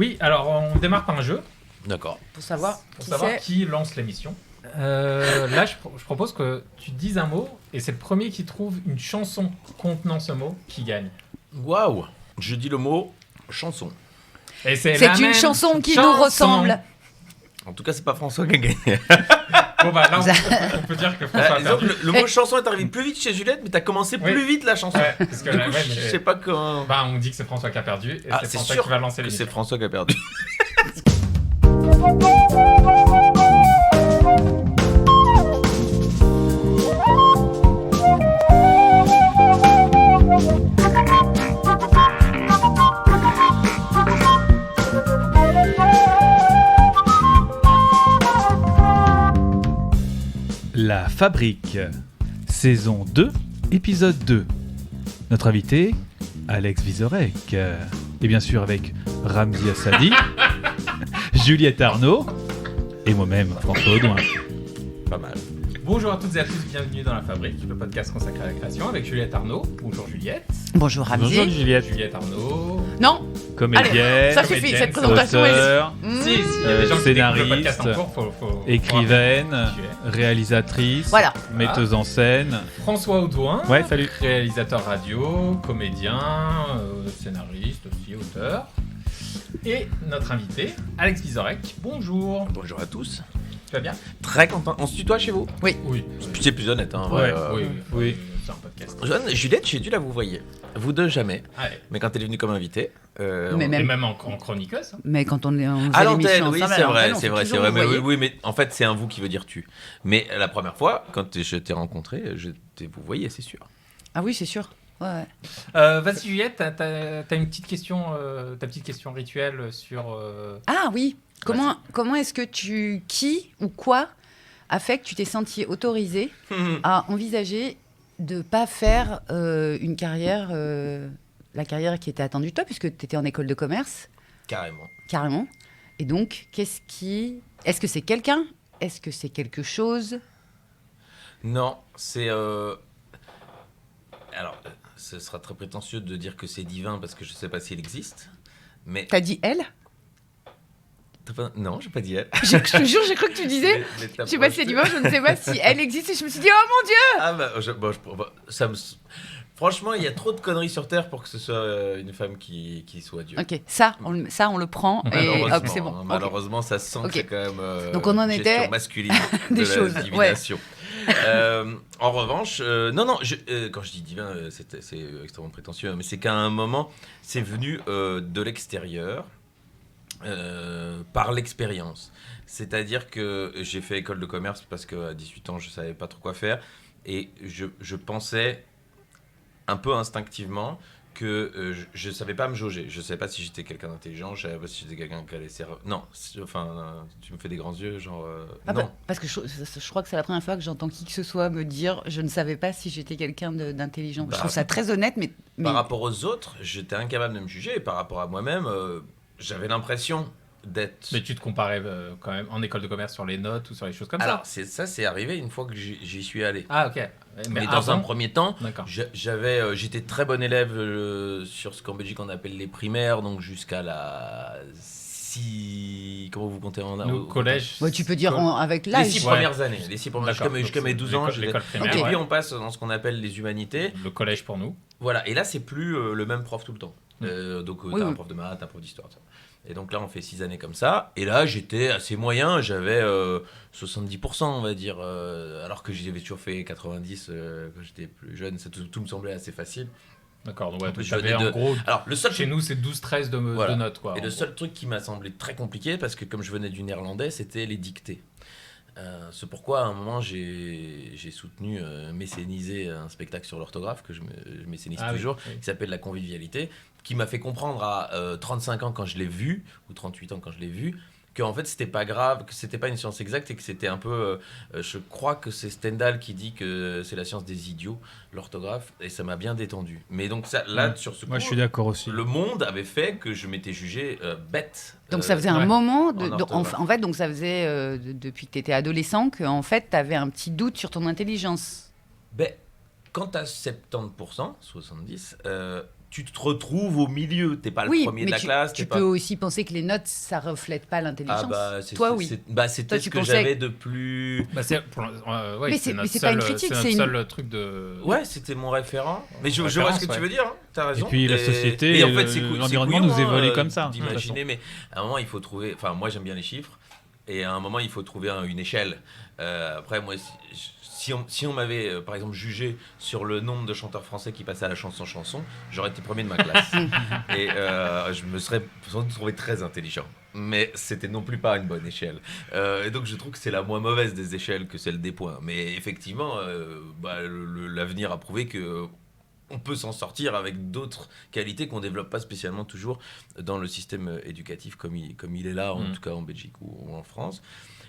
Oui, alors on démarre par un jeu. D'accord. Pour savoir qui lance l'émission. Là, je propose que tu dises un mot et c'est le premier qui trouve une chanson contenant ce mot qui gagne. Waouh. Je dis le mot chanson. Et c'est une chanson qui nous ressemble. En tout cas, c'est pas François qui a gagné. Bon bah là, on peut dire que François a perdu. Le mot chanson est arrivé plus vite chez Juliette, mais t'as commencé plus vite la chanson. Ouais, parce que du coup, je sais pas quand... Bah, on dit que c'est François qui a perdu et c'est François sûr qui va lancer l'émission. C'est François qui a perdu. La Fabrique, saison 2, épisode 2. Notre invité, Alex Vizorek. Et bien sûr avec Ramzi Assadi, Juliette Arnaud et moi-même, François Audouin. Pas mal. Bonjour à toutes et à tous, bienvenue dans La Fabrique, le podcast consacré à la création avec Juliette Arnaud. Bonjour Juliette. Bonjour Ramzi. Bonjour Juliette. Juliette Arnaud. Non. Comédienne, Ça suffit, cette présentation auteur, Si, il y a des gens qui scénariste, écoutent le podcast en cours, faut écrivaine, faut réalisatrice, Voilà. metteuse en scène. François Audouin. Ouais, salut. Réalisateur radio, comédien, scénariste aussi, auteur. Et notre invité, Alex Vizorek. Bonjour. Bonjour à tous. Tu vas bien? Très content. On se tutoie chez vous? Oui. C'est plus honnête, hein. Ouais, vrai, oui. C'est un podcast. Juliette, j'ai dû la vous voyez. Vous deux, jamais. Allez. Mais quand elle est venue comme invitée... Mais Et même, même en chroniqueuse. mais quand on faisait à l'antenne, l'émission oui, ensemble, c'est à vrai, l'antenne, c'est on vrai, s'est c'est vrai. toujours Mais envoyé. oui, mais en fait, c'est un vous qui veut dire tu. Mais la première fois, quand je t'ai rencontré, vous voyez, c'est sûr. Ah oui, c'est sûr. Ouais. Vas-y Juliette, t'as une petite question, ta petite question rituelle sur. Ah oui. Comment est-ce que qui ou quoi a fait que tu t'es senti autorisé à envisager de pas faire une carrière, la carrière qui était attendue de toi, puisque tu étais en école de commerce, Carrément. Et donc, est-ce que c'est quelqu'un? Est-ce que c'est quelque chose? Non, c'est... Alors, ce sera très prétentieux de dire que c'est divin parce que je sais pas s'il existe, mais... T'as dit elle? Non, j'ai pas dit elle. Je te jure, j'ai cru que tu disais. Je sais pas si c'est divin, je ne sais pas si elle existe, et je me suis dit, oh mon Dieu! Ah bah, ça me... Franchement, il y a trop de conneries sur Terre pour que ce soit une femme qui soit Dieu. Ok, ça on le prend, et hop, c'est bon. Malheureusement, ça se sent que c'est quand même donc on en gestion était masculine des de choses, la divination. En revanche, non, quand je dis divin, c'est extrêmement prétentieux, mais c'est qu'à un moment, c'est venu de l'extérieur, par l'expérience. C'est-à-dire que j'ai fait école de commerce parce qu'à 18 ans, je savais pas trop quoi faire, et je pensais un peu instinctivement que je savais pas me jauger. Je savais pas si j'étais quelqu'un d'intelligent, je savais pas si j'étais quelqu'un qui allait non, tu me fais des grands yeux, genre non. Parce que je crois que c'est la première fois que j'entends qui que ce soit me dire je ne savais pas si j'étais quelqu'un d'intelligent. Je trouve ça très honnête, mais... Par rapport aux autres, j'étais incapable de me juger, et par rapport à moi-même, j'avais l'impression d'être... Mais tu te comparais quand même en école de commerce sur les notes ou sur les choses comme Alors, ça? c'est arrivé une fois que j'y suis allé. Ah, ok. Mais dans un premier temps, D'accord. j'étais très bon élève sur ce qu'en Belgique on appelle les primaires, donc jusqu'à la 6... Comment vous comptez Nous, collège. Ouais, tu peux dire avec les l'âge. 6 premières années. Jusqu'à mes 12 ans. L'école Et primaire, puis on passe dans ce qu'on appelle les humanités. Le collège pour nous. Voilà, et là c'est plus le même prof tout le temps. Donc t'as un oui. prof de maths, un prof d'histoire, ça. Et donc là, on fait 6 années comme ça. Et là, j'étais assez moyen. J'avais 70%, on va dire. Alors que j'avais toujours fait 90 quand j'étais plus jeune. Tout me semblait assez facile. D'accord, donc ouais, En plus, tu avais en de... gros... Alors, le seul Chez nous, c'est 12-13 de notes, quoi. Et le seul truc qui m'a semblé très compliqué, parce que comme je venais du néerlandais, c'était les dictées. C'est pourquoi à un moment j'ai soutenu mécéniser un spectacle sur l'orthographe que je mécénise toujours, qui s'appelle La Convivialité, qui m'a fait comprendre à 35 ans quand je l'ai vu, ou 38 ans quand je l'ai vu, qu'en fait c'était pas grave, que c'était pas une science exacte et que c'était un peu je crois que c'est Stendhal qui dit que c'est la science des idiots, l'orthographe, et ça m'a bien détendu. Mais donc ça, là sur ce coup, moi je suis d'accord aussi. Le monde avait fait que je m'étais jugé bête. Donc ça faisait un moment en fait, donc ça faisait depuis que tu étais adolescent que en fait tu avais un petit doute sur ton intelligence. Ben quand tu as 70%, 70, tu te retrouves au milieu. T'es pas le premier de la classe. Tu peux aussi penser que les notes, ça reflète pas l'intelligence. Toi, oui. C'était ce que j'avais de plus... c'est pas une critique, c'est notre seul truc de... Ouais, c'était mon référent. Mais je vois ce que tu veux dire, hein. T'as raison. Et puis la société, et en fait, l'environnement nous évolue comme ça. D'imaginer, mais à un moment, il faut trouver... Enfin, moi, j'aime bien les chiffres. Et à un moment, il faut trouver une échelle. Après, moi... Si on m'avait, par exemple, jugé sur le nombre de chanteurs français qui passaient à la chanson, j'aurais été premier de ma classe. Et je me serais sans doute trouvé très intelligent. Mais c'était non plus pas une bonne échelle. Et donc, je trouve que c'est la moins mauvaise des échelles que celle des points. Mais effectivement, l'avenir a prouvé que on peut s'en sortir avec d'autres qualités qu'on ne développe pas spécialement toujours dans le système éducatif comme il est là, en tout cas en Belgique ou en France.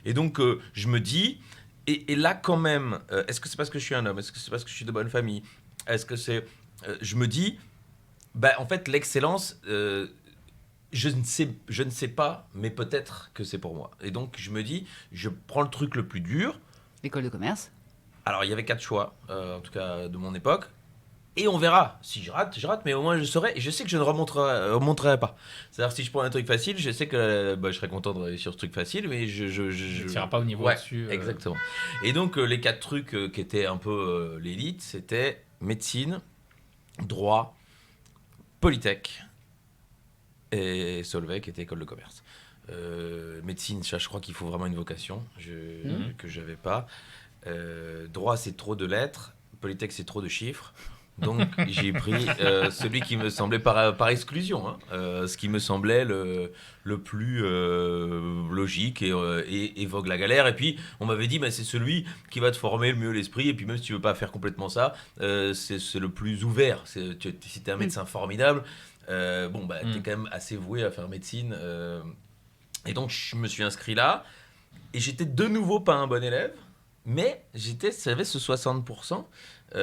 Et donc, je me dis... Et là, quand même, est-ce que c'est parce que je suis un homme ? Est-ce que c'est parce que je suis de bonne famille ? Est-ce que c'est... je me dis, en fait, l'excellence, je ne sais pas, mais peut-être que c'est pour moi. Et donc, je me dis, je prends le truc le plus dur. L'école de commerce ? Alors, il y avait 4 choix, en tout cas de mon époque. Et on verra. Si je rate, mais au moins je saurai. Et je sais que je ne remonterai pas. C'est-à-dire, si je prends un truc facile, je sais que je serai content de réussir ce truc facile, mais je ne tirerai pas au niveau dessus. Exactement. Et donc, les 4 trucs qui étaient un peu l'élite, c'était médecine, droit, Polytech et Solvay, qui était école de commerce. Médecine, je crois qu'il faut vraiment une vocation que je n'avais pas. Droit, c'est trop de lettres. Polytech, c'est trop de chiffres. Donc, j'ai pris celui qui me semblait par exclusion, ce qui me semblait le plus logique et évoque la galère. Et puis, on m'avait dit, c'est celui qui va te former le mieux l'esprit. Et puis, même si tu veux pas faire complètement ça, c'est le plus ouvert. Si tu es un médecin formidable, t'es quand même assez voué à faire médecine. Et donc, je me suis inscrit là. Et j'étais de nouveau pas un bon élève. Mais j'avais ce 60%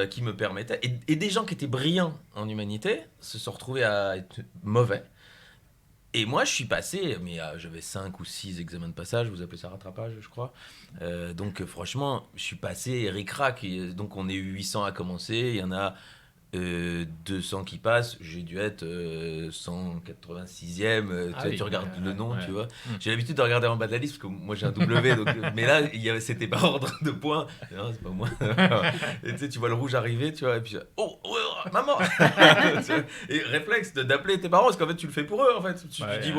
qui me permettait. Et des gens qui étaient brillants en humanité se sont retrouvés à être mauvais. Et moi, je suis passé, mais j'avais 5 ou 6 examens de passage, vous appelez ça rattrapage, je crois. Donc, franchement, je suis passé ric-rac. Donc, on est 800 à commencer. Il y en a 200 qui passent. J'ai dû être 186e. Tu regardes le nom, tu vois. J'ai l'habitude de regarder en bas de la liste parce que moi j'ai un W. Donc, mais là, c'était par ordre de points. Non, c'est pas moi. Et tu vois le rouge arriver, tu vois. Et puis, maman. Et réflexe d'appeler tes parents parce qu'en fait, tu le fais pour eux. En fait, tu te dis,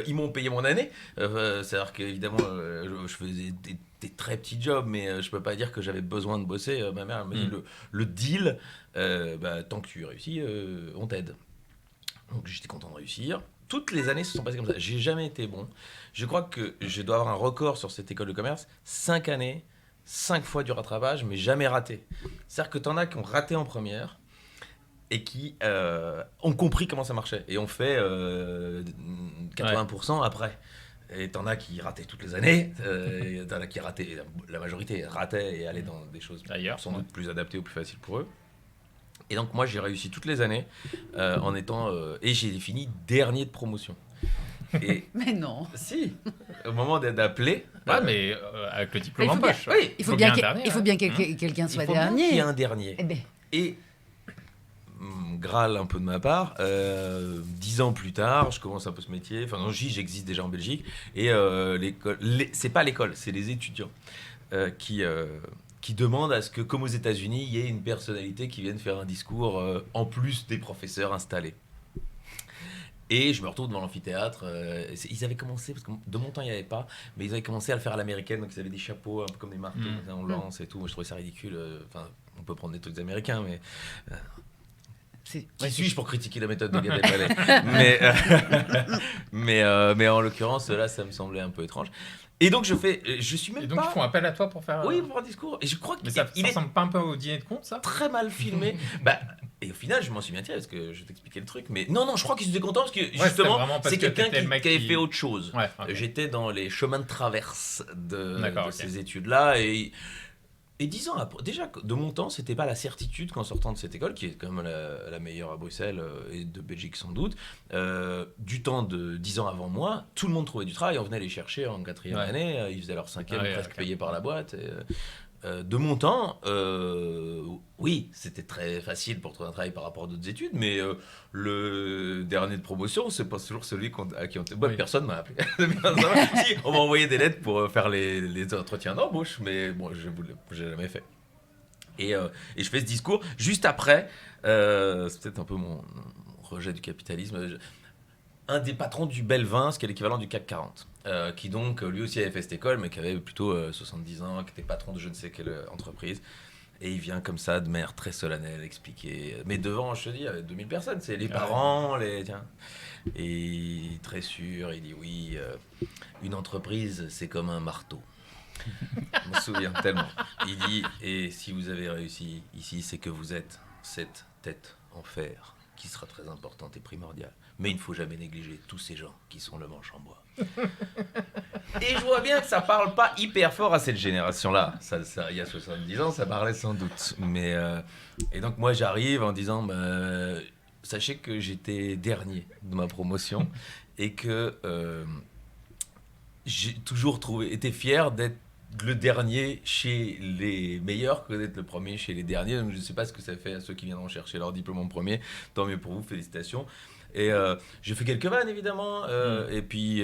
ils m'ont payé mon année. C'est-à-dire qu'évidemment, je faisais des très petits jobs, mais je peux pas dire que j'avais besoin de bosser. Ma mère m'a dit le deal, tant que tu réussis, on t'aide. Donc j'étais content de réussir. Toutes les années se sont passées comme ça. J'ai jamais été bon. Je crois que je dois avoir un record sur cette école de commerce. 5 années, 5 fois du rattrapage, mais jamais raté. C'est-à-dire que t'en as qui ont raté en première et qui ont compris comment ça marchait. Et ont fait 80% après. Et t'en as qui rataient toutes les années, t'en as qui rataient, la majorité rataient et allaient dans des choses sans doute plus adaptées ou plus faciles pour eux. Et donc moi j'ai réussi toutes les années en étant et j'ai fini dernier de promotion. Et mais non. Si, au moment d'appeler. Mais avec le diplôme en poche. Il faut bien que quelqu'un soit dernier. Il faut qu'il y ait un dernier. Et Graal un peu de ma part, 10 ans plus tard, je commence un peu ce métier. Enfin, non, j'existe déjà en Belgique. Et c'est pas l'école, c'est les étudiants qui demandent à ce que, comme aux États-Unis, il y ait une personnalité qui vienne faire un discours en plus des professeurs installés. Et je me retrouve devant l'amphithéâtre. Ils avaient commencé, parce que de mon temps il n'y avait pas, mais ils avaient commencé à le faire à l'américaine, donc ils avaient des chapeaux un peu comme des marteaux, on lance et tout. Moi je trouvais ça ridicule. On peut prendre des trucs américains, mais. Qui suis-je pour critiquer la méthode de Gad Elmaleh ? mais en l'occurrence, là, ça me semblait un peu étrange. Et donc, je suis même pas... Et donc, ils font appel à toi pour faire... Oui, pour un discours. Et je crois mais ça ressemble pas un peu au dîner de con, ça ? Très mal filmé. Et au final, je m'en suis bien tiré, parce que je t'expliquais le truc. Mais non, je crois qu'ils étaient contents, parce que justement, c'est quelqu'un qui avait fait autre chose. J'étais dans les chemins de traverse de ces études-là, et 10 ans après, déjà de mon temps, c'était pas la certitude qu'en sortant de cette école, qui est quand même la meilleure à Bruxelles et de Belgique sans doute, du temps de 10 ans avant moi, tout le monde trouvait du travail, on venait les chercher en 4e année, ils faisaient leur 5e presque payés par la boîte. De mon temps, oui, c'était très facile pour trouver un travail par rapport à d'autres études, mais le dernier de promotion, c'est pas toujours celui à qui on... Oui. Personne m'a appelé. Si, on m'a envoyé des lettres pour faire les entretiens d'embauche, mais bon, j'ai jamais fait. Et je fais ce discours juste après, c'est peut-être un peu mon rejet du capitalisme, un des patrons du Belvin, ce qui est l'équivalent du CAC 40, qui donc lui aussi avait fait cette école, mais qui avait plutôt 70 ans, qui était patron de je ne sais quelle entreprise. Et il vient comme ça, de manière très solennelle, expliquer. Mais devant, je te dis, il y avait 2000 personnes, c'est les parents, tiens. Et très sûr, il dit oui, une entreprise, c'est comme un marteau. Je me souviens tellement. Il dit, et si vous avez réussi ici, c'est que vous êtes cette tête en fer, qui sera très importante et primordiale. Mais il ne faut jamais négliger tous ces gens qui sont le manche en bois. Et je vois bien que ça parle pas hyper fort à cette génération-là. Ça, il y a 70 ans, ça parlait sans doute. Mais, et donc moi j'arrive en disant, sachez que j'étais dernier de ma promotion et que j'ai toujours été fier d'être le dernier chez les meilleurs que d'être le premier chez les derniers. Donc je ne sais pas ce que ça fait à ceux qui viendront chercher leur diplôme en premier. Tant mieux pour vous, félicitations. Et j'ai fait quelques vannes évidemment, et puis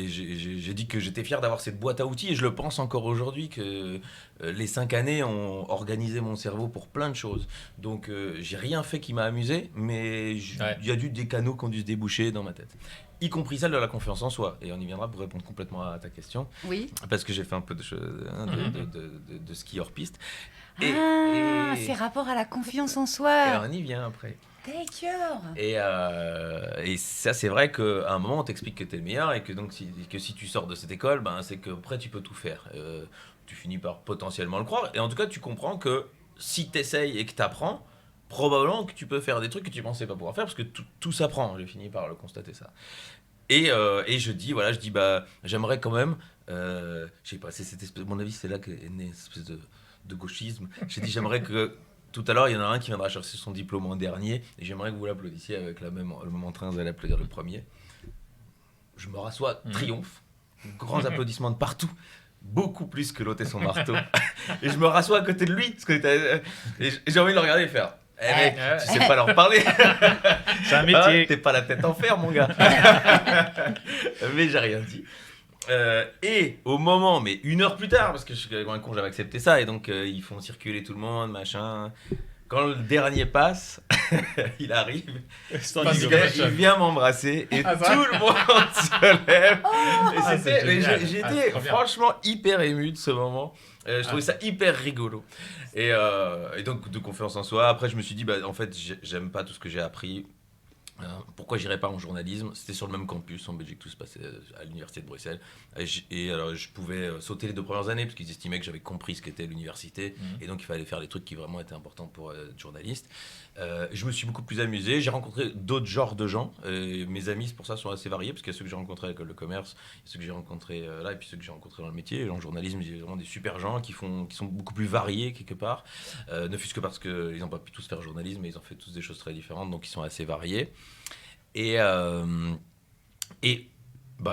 j'ai dit que j'étais fier d'avoir cette boîte à outils, et je le pense encore aujourd'hui que les 5 années ont organisé mon cerveau pour plein de choses. Donc j'ai rien fait qui m'a amusé, mais il y a des canaux qui ont dû se déboucher dans ma tête. Y compris celle de la confiance en soi. Et on y viendra pour répondre complètement à ta question. Oui. Parce que j'ai fait un peu de ski hors piste. C'est rapport à la confiance en soi. Et on y vient après. D'accord. Et ça, c'est vrai qu'à un moment, on t'explique que t'es le meilleur et que donc si tu sors de cette école, c'est qu'après, tu peux tout faire. Tu finis par potentiellement le croire. Et en tout cas, tu comprends que si t'essayes et que t'apprends, probablement que tu peux faire des trucs que tu pensais pas pouvoir faire parce que tout s'apprend. J'ai fini par le constater ça. Et je dis, j'aimerais quand même, je sais pas, c'est cette espèce, à mon avis, c'est là qu'est née cette espèce de gauchisme. J'ai dit, j'aimerais que tout à l'heure, il y en a un qui viendra chercher son diplôme en dernier, et j'aimerais que vous l'applaudissiez avec le même entrain, vous allez applaudir le premier. Je me rassois, triomphe, grands applaudissements de partout, beaucoup plus que l'autre et son marteau. Et je me rassois à côté de lui, parce que et j'ai envie de le regarder et faire. Mec, tu sais pas leur parler. C'est un métier. T'es pas la tête en fer, mon gars. Mais j'ai rien dit. Et au moment, mais 1 heure plus tard, parce que je suis un con, j'avais accepté ça, et donc ils font circuler tout le monde, machin. Quand le dernier passe, il arrive, il vient m'embrasser, et tout le monde se lève. Et j'étais franchement hyper ému de ce moment. Je trouvais ça hyper rigolo. Et donc de confiance en soi. Après, je me suis dit, en fait, j'aime pas tout ce que j'ai appris. Pourquoi j'irais pas en journalisme? C'était sur le même campus en Belgique, tout se passait à l'université de Bruxelles. Et alors je pouvais sauter les 2 premières années parce qu'ils estimaient que j'avais compris ce qu'était l'université, et donc il fallait faire les trucs qui vraiment étaient importants pour être journaliste. Je me suis beaucoup plus amusé, j'ai rencontré d'autres genres de gens, mes amis c'est pour ça sont assez variés, parce qu'il y a ceux que j'ai rencontrés à l'école de commerce, ceux que j'ai rencontrés là, et puis ceux que j'ai rencontrés dans le métier. En journalisme, il y a vraiment des super gens qui sont beaucoup plus variés quelque part, ne fût-ce que parce qu'ils n'ont pas pu tous faire journalisme, mais ils ont fait tous des choses très différentes, donc ils sont assez variés. Et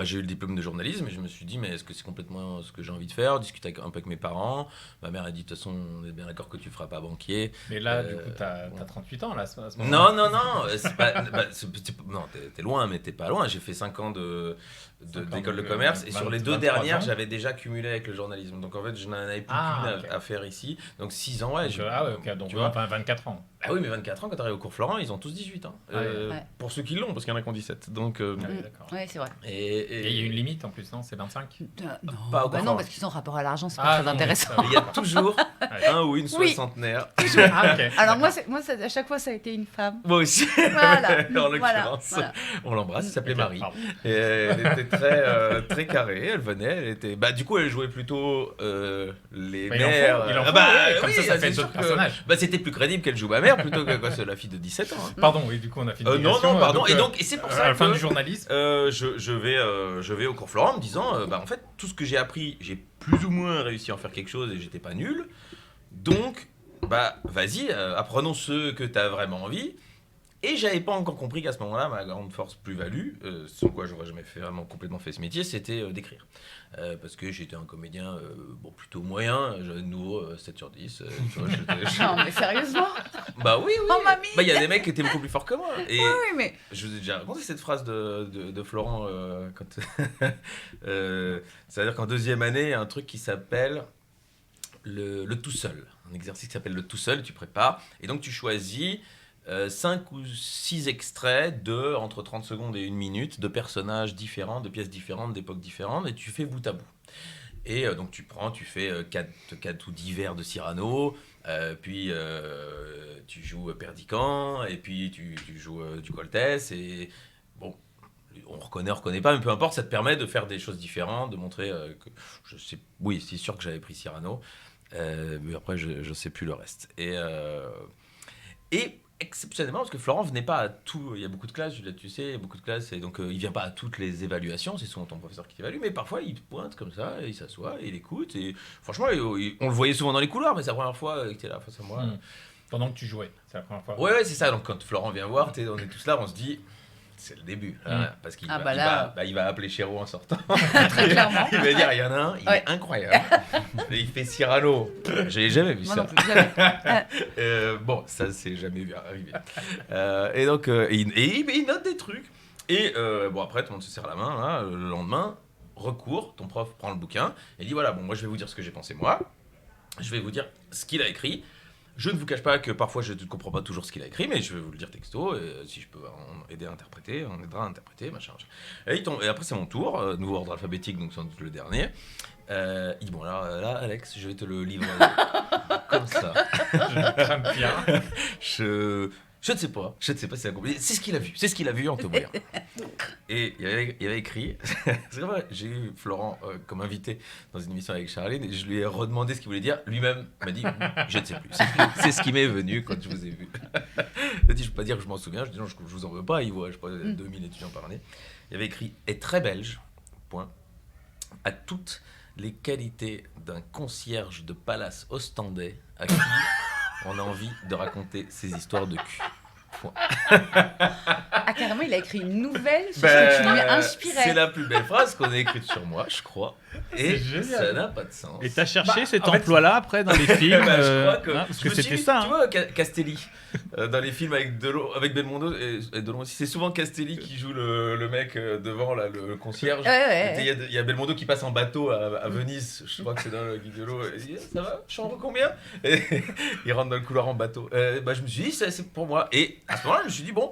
j'ai eu le diplôme de journalisme et je me suis dit, mais est-ce que c'est complètement ce que j'ai envie de faire? Discuter un peu avec mes parents. Ma mère a dit, de toute façon, on est bien d'accord que tu ne feras pas banquier. Mais là, du coup, t'as 38 ans, là, à ce moment-là. Non, c'est pas, non, t'es loin, mais t'es pas loin. J'ai fait 5 ans d'école de commerce, et sur les 2 dernières, j'avais déjà cumulé avec le journalisme. Donc en fait, je n'en avais plus qu'une à faire ici. Donc 6 ans, ouais. Donc tu vois, 24 ans. Ah oui, mais 24 ans, quand tu arrives au cours Florent, ils ont tous 18 ans. Pour ceux qui l'ont, parce qu'il y en a qui ont 17. Donc, d'accord. Ouais, c'est vrai. Et il y a une limite en plus, non? C'est 25? Non, parce qu'ils ont rapport à l'argent, c'est pas très intéressant. Il y a toujours un ou une soixantenaire. Okay. Alors moi, à chaque fois, ça a été une femme. Moi aussi. Voilà. En l'occurrence, voilà. on l'embrasse, elle s'appelait Marie. Et elle était très carrée, elle venait, elle était... du coup, elle jouait plutôt les mères. Il en faut, comme ça fait d'autres personnages. C'était plus crédible qu'elle joue ma mère plutôt que c'est la fille de 17 ans. Hein. Pardon, oui, du coup, on a fait une non, pardon. Et c'est pour ça à la fin du journalisme. Je vais au cours Florent en me disant, en fait, tout ce que j'ai appris, j'ai plus ou moins réussi à en faire quelque chose et j'étais pas nul. Donc, vas-y, apprenons ce que tu as vraiment envie. Et j'avais pas encore compris qu'à ce moment-là, ma grande force plus-value, sans quoi j'aurais jamais vraiment complètement fait ce métier, c'était d'écrire. Parce que j'étais un comédien plutôt moyen, j'avais de nouveau 7 sur 10. Tu vois, Non, mais sérieusement? Bah oui. Oh, mamie! Bah il y a des mecs qui étaient beaucoup plus forts que moi. Et Oui, mais... je vous ai déjà raconté cette phrase de Florent. Quand c'est-à-dire qu'en deuxième année, il y a un truc qui s'appelle le tout seul. Un exercice qui s'appelle le tout seul, tu prépares. Et donc tu choisis 5 ou 6 extraits de entre 30 secondes et 1 minute de personnages différents, de pièces différentes, d'époques différentes, et tu fais bout à bout. Et donc tu fais 4 ou 10 vers de Cyrano, puis tu joues Perdican, et puis tu joues du Coltès, et bon, on reconnaît pas, mais peu importe, ça te permet de faire des choses différentes, de montrer que oui, c'est sûr que j'avais pris Cyrano, mais après je sais plus le reste. Et exceptionnellement, parce que Florent venait pas à tout, il y a beaucoup de classes, Juliette, tu sais, il y a beaucoup de classes, et donc il vient pas à toutes les évaluations, c'est souvent ton professeur qui t'évalue, mais parfois il te pointe comme ça, et il s'assoit, et il écoute, et franchement, on le voyait souvent dans les couloirs, mais c'est la première fois qu'il était là face à moi. Pendant que tu jouais, c'est la première fois. Ouais, c'est ça, donc quand Florent vient voir, on est tous là, on se dit... C'est le début, parce qu'il il va appeler Chéreau en sortant. Très clairement. Il va dire, il y en a un, il est incroyable. Et il fait Cyrano. J'ai jamais vu Moi ça. non plus, jamais. Bon, ça, c'est jamais vu arriver. Et donc, il note des trucs. Et bon, après, tout le monde se serre la main. Là, le lendemain, recours, ton prof prend le bouquin et dit, voilà, bon, moi, je vais vous dire ce que j'ai pensé, moi. Je vais vous dire ce qu'il a écrit. Je ne vous cache pas que parfois je ne comprends pas toujours ce qu'il a écrit, mais je vais vous le dire texto, et si je peux aider à interpréter, on aidera à interpréter, machin. Et après c'est mon tour, nouveau ordre alphabétique, donc sans doute le dernier. Il dit, bon alors là Alex, je vais te le livrer comme ça. Je crame bien. Je ne sais pas si c'est accompli. C'est ce qu'il a vu en te voyant. Et il y avait écrit, c'est vrai, j'ai eu Florent comme invité dans une émission avec Charline, et je lui ai redemandé ce qu'il voulait dire. Lui-même m'a dit, je ne sais plus. C'est ce qui m'est venu quand je vous ai vu. Il a dit, je ne peux pas dire que je m'en souviens. Je dis, non, je vous en veux pas. Il voit, je sais pas, 2000 étudiants par année. Il y avait écrit, est très belge, point, à toutes les qualités d'un concierge de palace ostendais à qui on a envie de raconter ses histoires de cul. Ah, carrément, il a écrit une nouvelle sur ce que tu lui inspirais. C'est la plus belle phrase qu'on ait écrite sur moi, je crois. Et ça n'a pas de sens. Et t'as cherché cet emploi-là après dans les films je crois que, parce que c'était ça. Tu vois, Castelli, dans les films avec Belmondo et Delon aussi, c'est souvent Castelli qui joue le mec devant, là, le concierge. Il y a Belmondo qui passe en bateau à Venise, je crois que c'est dans le Guide de l'eau. Il dit, ça va, chambre combien? Et il rentre dans le couloir en bateau. Je me suis dit, c'est pour moi. Et à ce moment-là, je me suis dit, bon,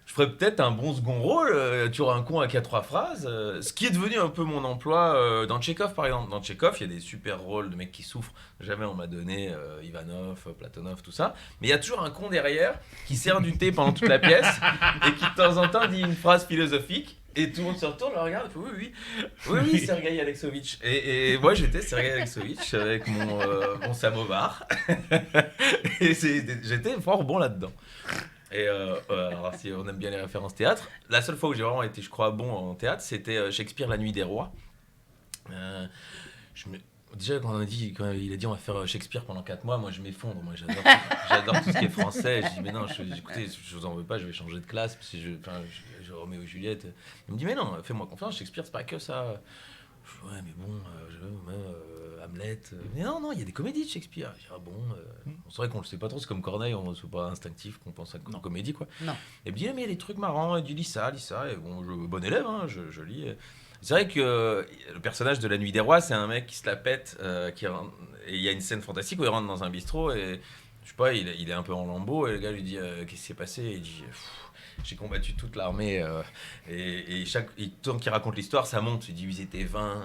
je ferais peut-être un bon second rôle, tu auras un con à 4-3 phrases, ce qui est devenu un peu mon emploi dans Tchekhov par exemple. Dans Tchekhov, il y a des super rôles de mecs qui souffrent, jamais on m'a donné Ivanov, Platonov, tout ça, mais il y a toujours un con derrière qui sert du thé pendant toute la pièce et qui de temps en temps dit une phrase philosophique. Et tout le monde se retourne, le regarde, et fait oui, Sergueï Alexovitch. Et moi j'étais Sergueï Alexovitch avec mon samovar. Et j'étais fort bon là-dedans. Et alors, si on aime bien les références théâtre, la seule fois où j'ai vraiment été, je crois, bon en théâtre, c'était Shakespeare, La Nuit des Rois. Déjà, quand il a dit on va faire Shakespeare pendant 4 mois, moi je m'effondre. Moi j'adore tout ce qui est français. Je dis mais non, écoutez, je vous en veux pas, je vais changer de classe. Parce que je remets aux Juliette. Il me dit mais non, fais-moi confiance, Shakespeare c'est pas que ça. Je dis, ouais, mais bon, Hamlet. Mais non, il y a des comédies de Shakespeare. Je dis, ah bon, c'est vrai qu'on le sait pas trop, c'est comme Corneille, c'est pas instinctif qu'on pense à une comédie, quoi. Non. Et puis, mais il y a des trucs marrants, il dit, lis ça, et bon, bon élève, hein, je lis. C'est vrai que le personnage de La Nuit des Rois, c'est un mec qui se la pète, et il y a une scène fantastique où il rentre dans un bistrot, et je sais pas, il est un peu en lambeaux, et le gars lui dit, qu'est-ce qui s'est passé? Et il dit, j'ai combattu toute l'armée, et tant qu'il raconte l'histoire, ça monte. Il dit, ils étaient 20,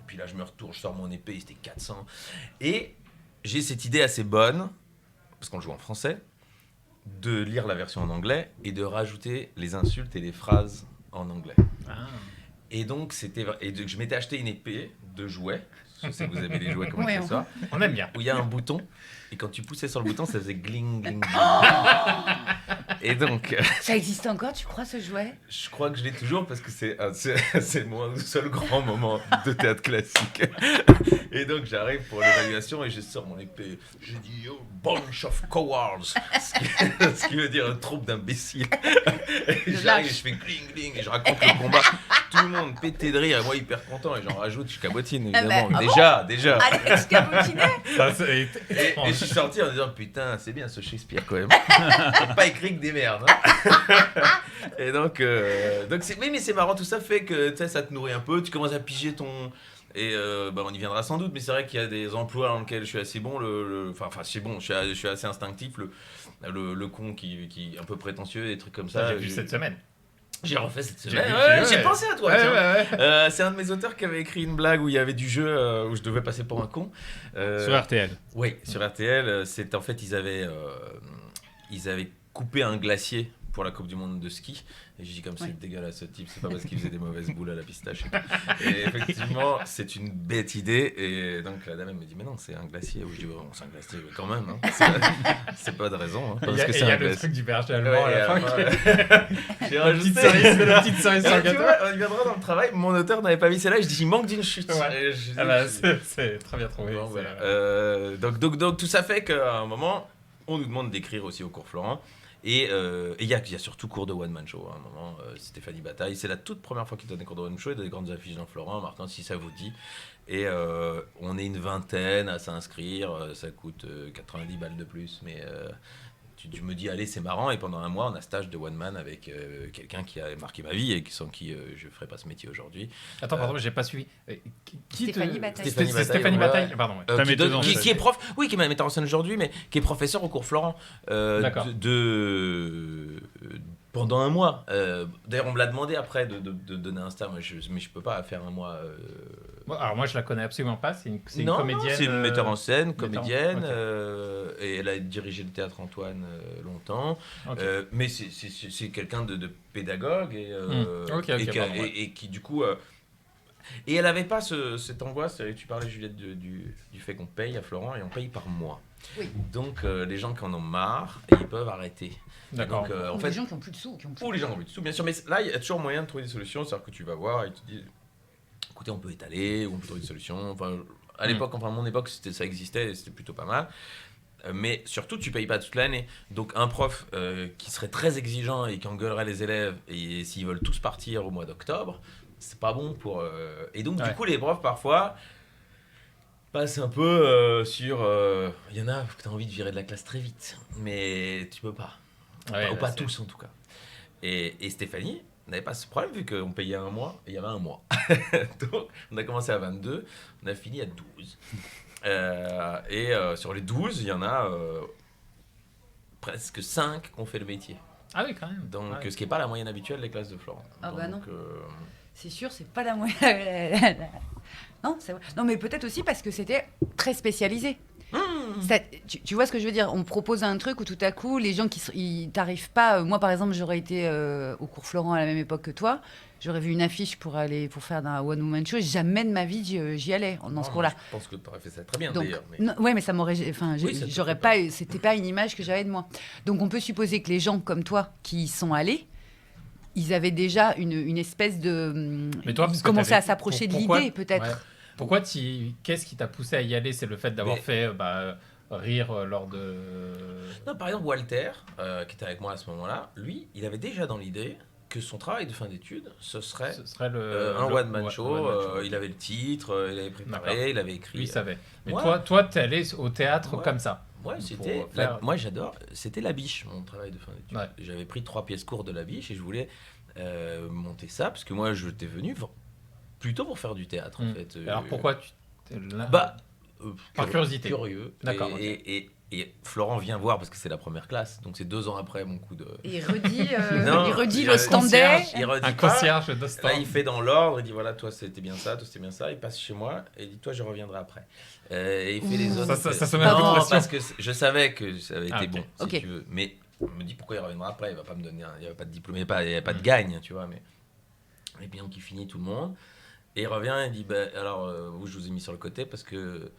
puis là je me retourne, je sors mon épée, c'était 400. Et j'ai cette idée assez bonne, parce qu'on le joue en français, de lire la version en anglais et de rajouter les insultes et les phrases en anglais. Ah. Et donc je m'étais acheté une épée de jouets. Je sais que vous avez des jouets comme ça. On aime bien. Où il y a un bouton, et quand tu poussais sur le bouton, ça faisait gling, gling, gling. Et donc, Ça existe encore, tu crois, ce jouet? je crois que je l'ai toujours parce que c'est mon seul grand moment de théâtre classique. Et donc, j'arrive pour l'évaluation et je sors mon épée. J'ai dit, oh, bunch of cowards. Ce qui veut dire une troupe d'imbéciles. Et j'arrive et je fais gling gling et je raconte le combat. Tout le monde pété de rire et moi hyper content. Et j'en rajoute, je cabotine évidemment. Déjà. Alex cabotinait. Ça, c'est Et je suis sorti en disant putain, c'est bien ce Shakespeare quand même. Il n'a pas écrit que des merdes. Hein. Et donc c'est, mais c'est marrant, tout ça fait que tu sais, ça te nourrit un peu. Tu commences à piger ton. Et on y viendra sans doute, mais c'est vrai qu'il y a des emplois dans lesquels je suis assez bon. Enfin, c'est bon, je suis assez instinctif. Le con qui est un peu prétentieux, des trucs comme ça. J'ai vu cette semaine. J'ai refait cette semaine. J'ai pensé à toi. Ouais. C'est un de mes auteurs qui avait écrit une blague où il y avait du jeu où je devais passer pour un con. Sur RTL. Oui, sur RTL. C'est en fait ils avaient coupé un glacier pour la Coupe du Monde de ski. Et j'ai dit comme c'est dégueulasse ce type, c'est pas parce qu'il faisait des mauvaises boules à la pistache. Et effectivement, c'est une bête idée. Et donc la dame elle me dit mais non, c'est un glacier. Où je dis bon, c'est un glacier quand même. Hein. C'est pas de raison. Hein, parce que c'est il y a un le glacier. truc du berger allemand à la fin. J'ai La petite cerise sur le tu gâteau. vois, on y viendra dans le travail. Mon auteur n'avait pas mis celle-là. Je dis il manque d'une chute. Ouais. Et je dis, Ah bah, c'est très bien trouvé. bon, C'est- voilà. Donc tout ça fait qu'à un moment, on nous demande d'écrire aussi au cours Florent. Et il y a surtout cours de one-man show. À un moment, Stéphanie Bataille, c'est la toute première fois qu'il donne des cours de one-man show. Il y a des grandes affiches dans Florent. Martin, si ça vous dit. Et on est une vingtaine à s'inscrire. Ça coûte 90 balles de plus. Mais tu me dis, allez, c'est marrant. Et pendant un mois, on a stage de one-man avec quelqu'un qui a marqué ma vie et sans qui je ne ferais pas ce métier aujourd'hui. Attends, pardon, j'ai pas suivi. Stéphanie Bataille. Stéphanie Bataille, pardon. Ouais. Qui est prof, oui, qui est ma metteur en scène aujourd'hui, mais qui est professeur au cours Florent D'accord. pendant un mois. D'ailleurs, on me l'a demandé après de donner un stage, mais je peux pas faire un mois. Bon, alors moi, je la connais absolument pas. C'est une Non, comédienne. c'est une metteur en scène, metteur en- comédienne, ok. et elle a dirigé le théâtre Antoine longtemps. Ok. Mais c'est quelqu'un de pédagogue Ok, pardon, ouais. et qui du coup. Et elle n'avait pas cette angoisse. Tu parlais, Juliette, du fait qu'on paye à Florent et on paye par mois. Oui. Donc les gens qui en ont marre, ils peuvent arrêter. D'accord. Donc, en Ou fait, des gens qui ont plus de sous. ou les gens ont envie de tout, bien sûr. Mais là, il y a toujours moyen de trouver des solutions. C'est-à-dire que tu vas voir et ils te disent écoutez, on peut étaler, ou on peut trouver des solutions. Enfin, à l'époque, à mon époque, ça existait et c'était plutôt pas mal. Mais surtout, tu payes pas toute l'année. Donc, un prof qui serait très exigeant et qui engueulerait les élèves, et s'ils veulent tous partir au mois d'octobre, c'est pas bon pour. Et donc, du coup, les profs, parfois, passent un peu sur. Il y en a que tu as envie de virer de la classe très vite, mais tu peux pas. Ouais, Ou pas c'est- tous, en tout cas. Et Stéphanie n'avait pas ce problème, vu qu'on payait un mois, et il y avait un mois. Donc, on a commencé à 22, on a fini à 12. Sur les 12, il y en a presque 5 qui ont fait le métier. Ah oui, quand même. Donc, Ouais. ce qui n'est pas la moyenne habituelle des classes de Florent. Ah bah non. Donc, C'est sûr, c'est pas la moyenne. Non, c'est vrai. Non, mais peut-être aussi parce que c'était très spécialisé. Tu vois ce que je veux dire? On propose un truc où tout à coup, les gens ils t'arrivent pas. Moi, par exemple, j'aurais été au cours Florent à la même époque que toi. J'aurais vu une affiche pour faire un one woman show. Jamais de ma vie j'y allais dans ce cours-là. Je pense que tu aurais fait ça très bien, Donc, d'ailleurs. Mais... non, ouais, mais ça m'aurait. Enfin, Oui, ça te j'aurais fait pas. C'était pas une image que j'avais de moi. Donc, on peut supposer que les gens comme toi qui y sont allés, ils avaient déjà une espèce de. Mais toi, ils parce que commençaient t'avais- à s'approcher de pourquoi- l'idée, peut-être. Ouais. Pourquoi qu'est-ce qui t'a poussé à y aller? C'est le fait d'avoir Mais- fait rire lors de. Non, par exemple, Walter, qui était avec moi à ce moment-là, lui, il avait déjà dans l'idée que son travail de fin d'études, ce serait Ce serait un one-man show. one-man show. Il avait le titre, il avait préparé, D'accord. il avait écrit. Lui, il savait. Mais Ouais. toi, t'es allé au théâtre Ouais. comme ça. Ouais, c'était Pour faire- moi j'adore, c'était la biche, mon travail de fin d'études. Ouais. J'avais pris 3 pièces courtes de la biche et je voulais monter ça parce que moi je t'ai venu plutôt pour faire du théâtre en fait. Alors pourquoi tu t'es là Bah Par curiosité. Curieux. D'accord, Et Florent vient voir parce que c'est la première classe, donc c'est 2 ans après mon coup de. Et il redit, Non, il redit il le redit- standet. Il redit Un pas. concierge d'Ostan. Là, il fait dans l'ordre, il dit voilà, toi c'était bien ça, toi c'était bien ça. Il passe chez moi et il dit toi je reviendrai après. Et il fait les autres. Ça se met à non, pression. parce que je savais que ça avait été ok. bon, si Ok. tu veux. Mais il me dit pourquoi il reviendra après, il va pas me donner, il n'y avait pas de diplôme, il n'y avait pas de gagne, tu vois. Mais et puis donc il finit tout le monde et il revient et il dit bah, alors vous je vous ai mis sur le côté parce que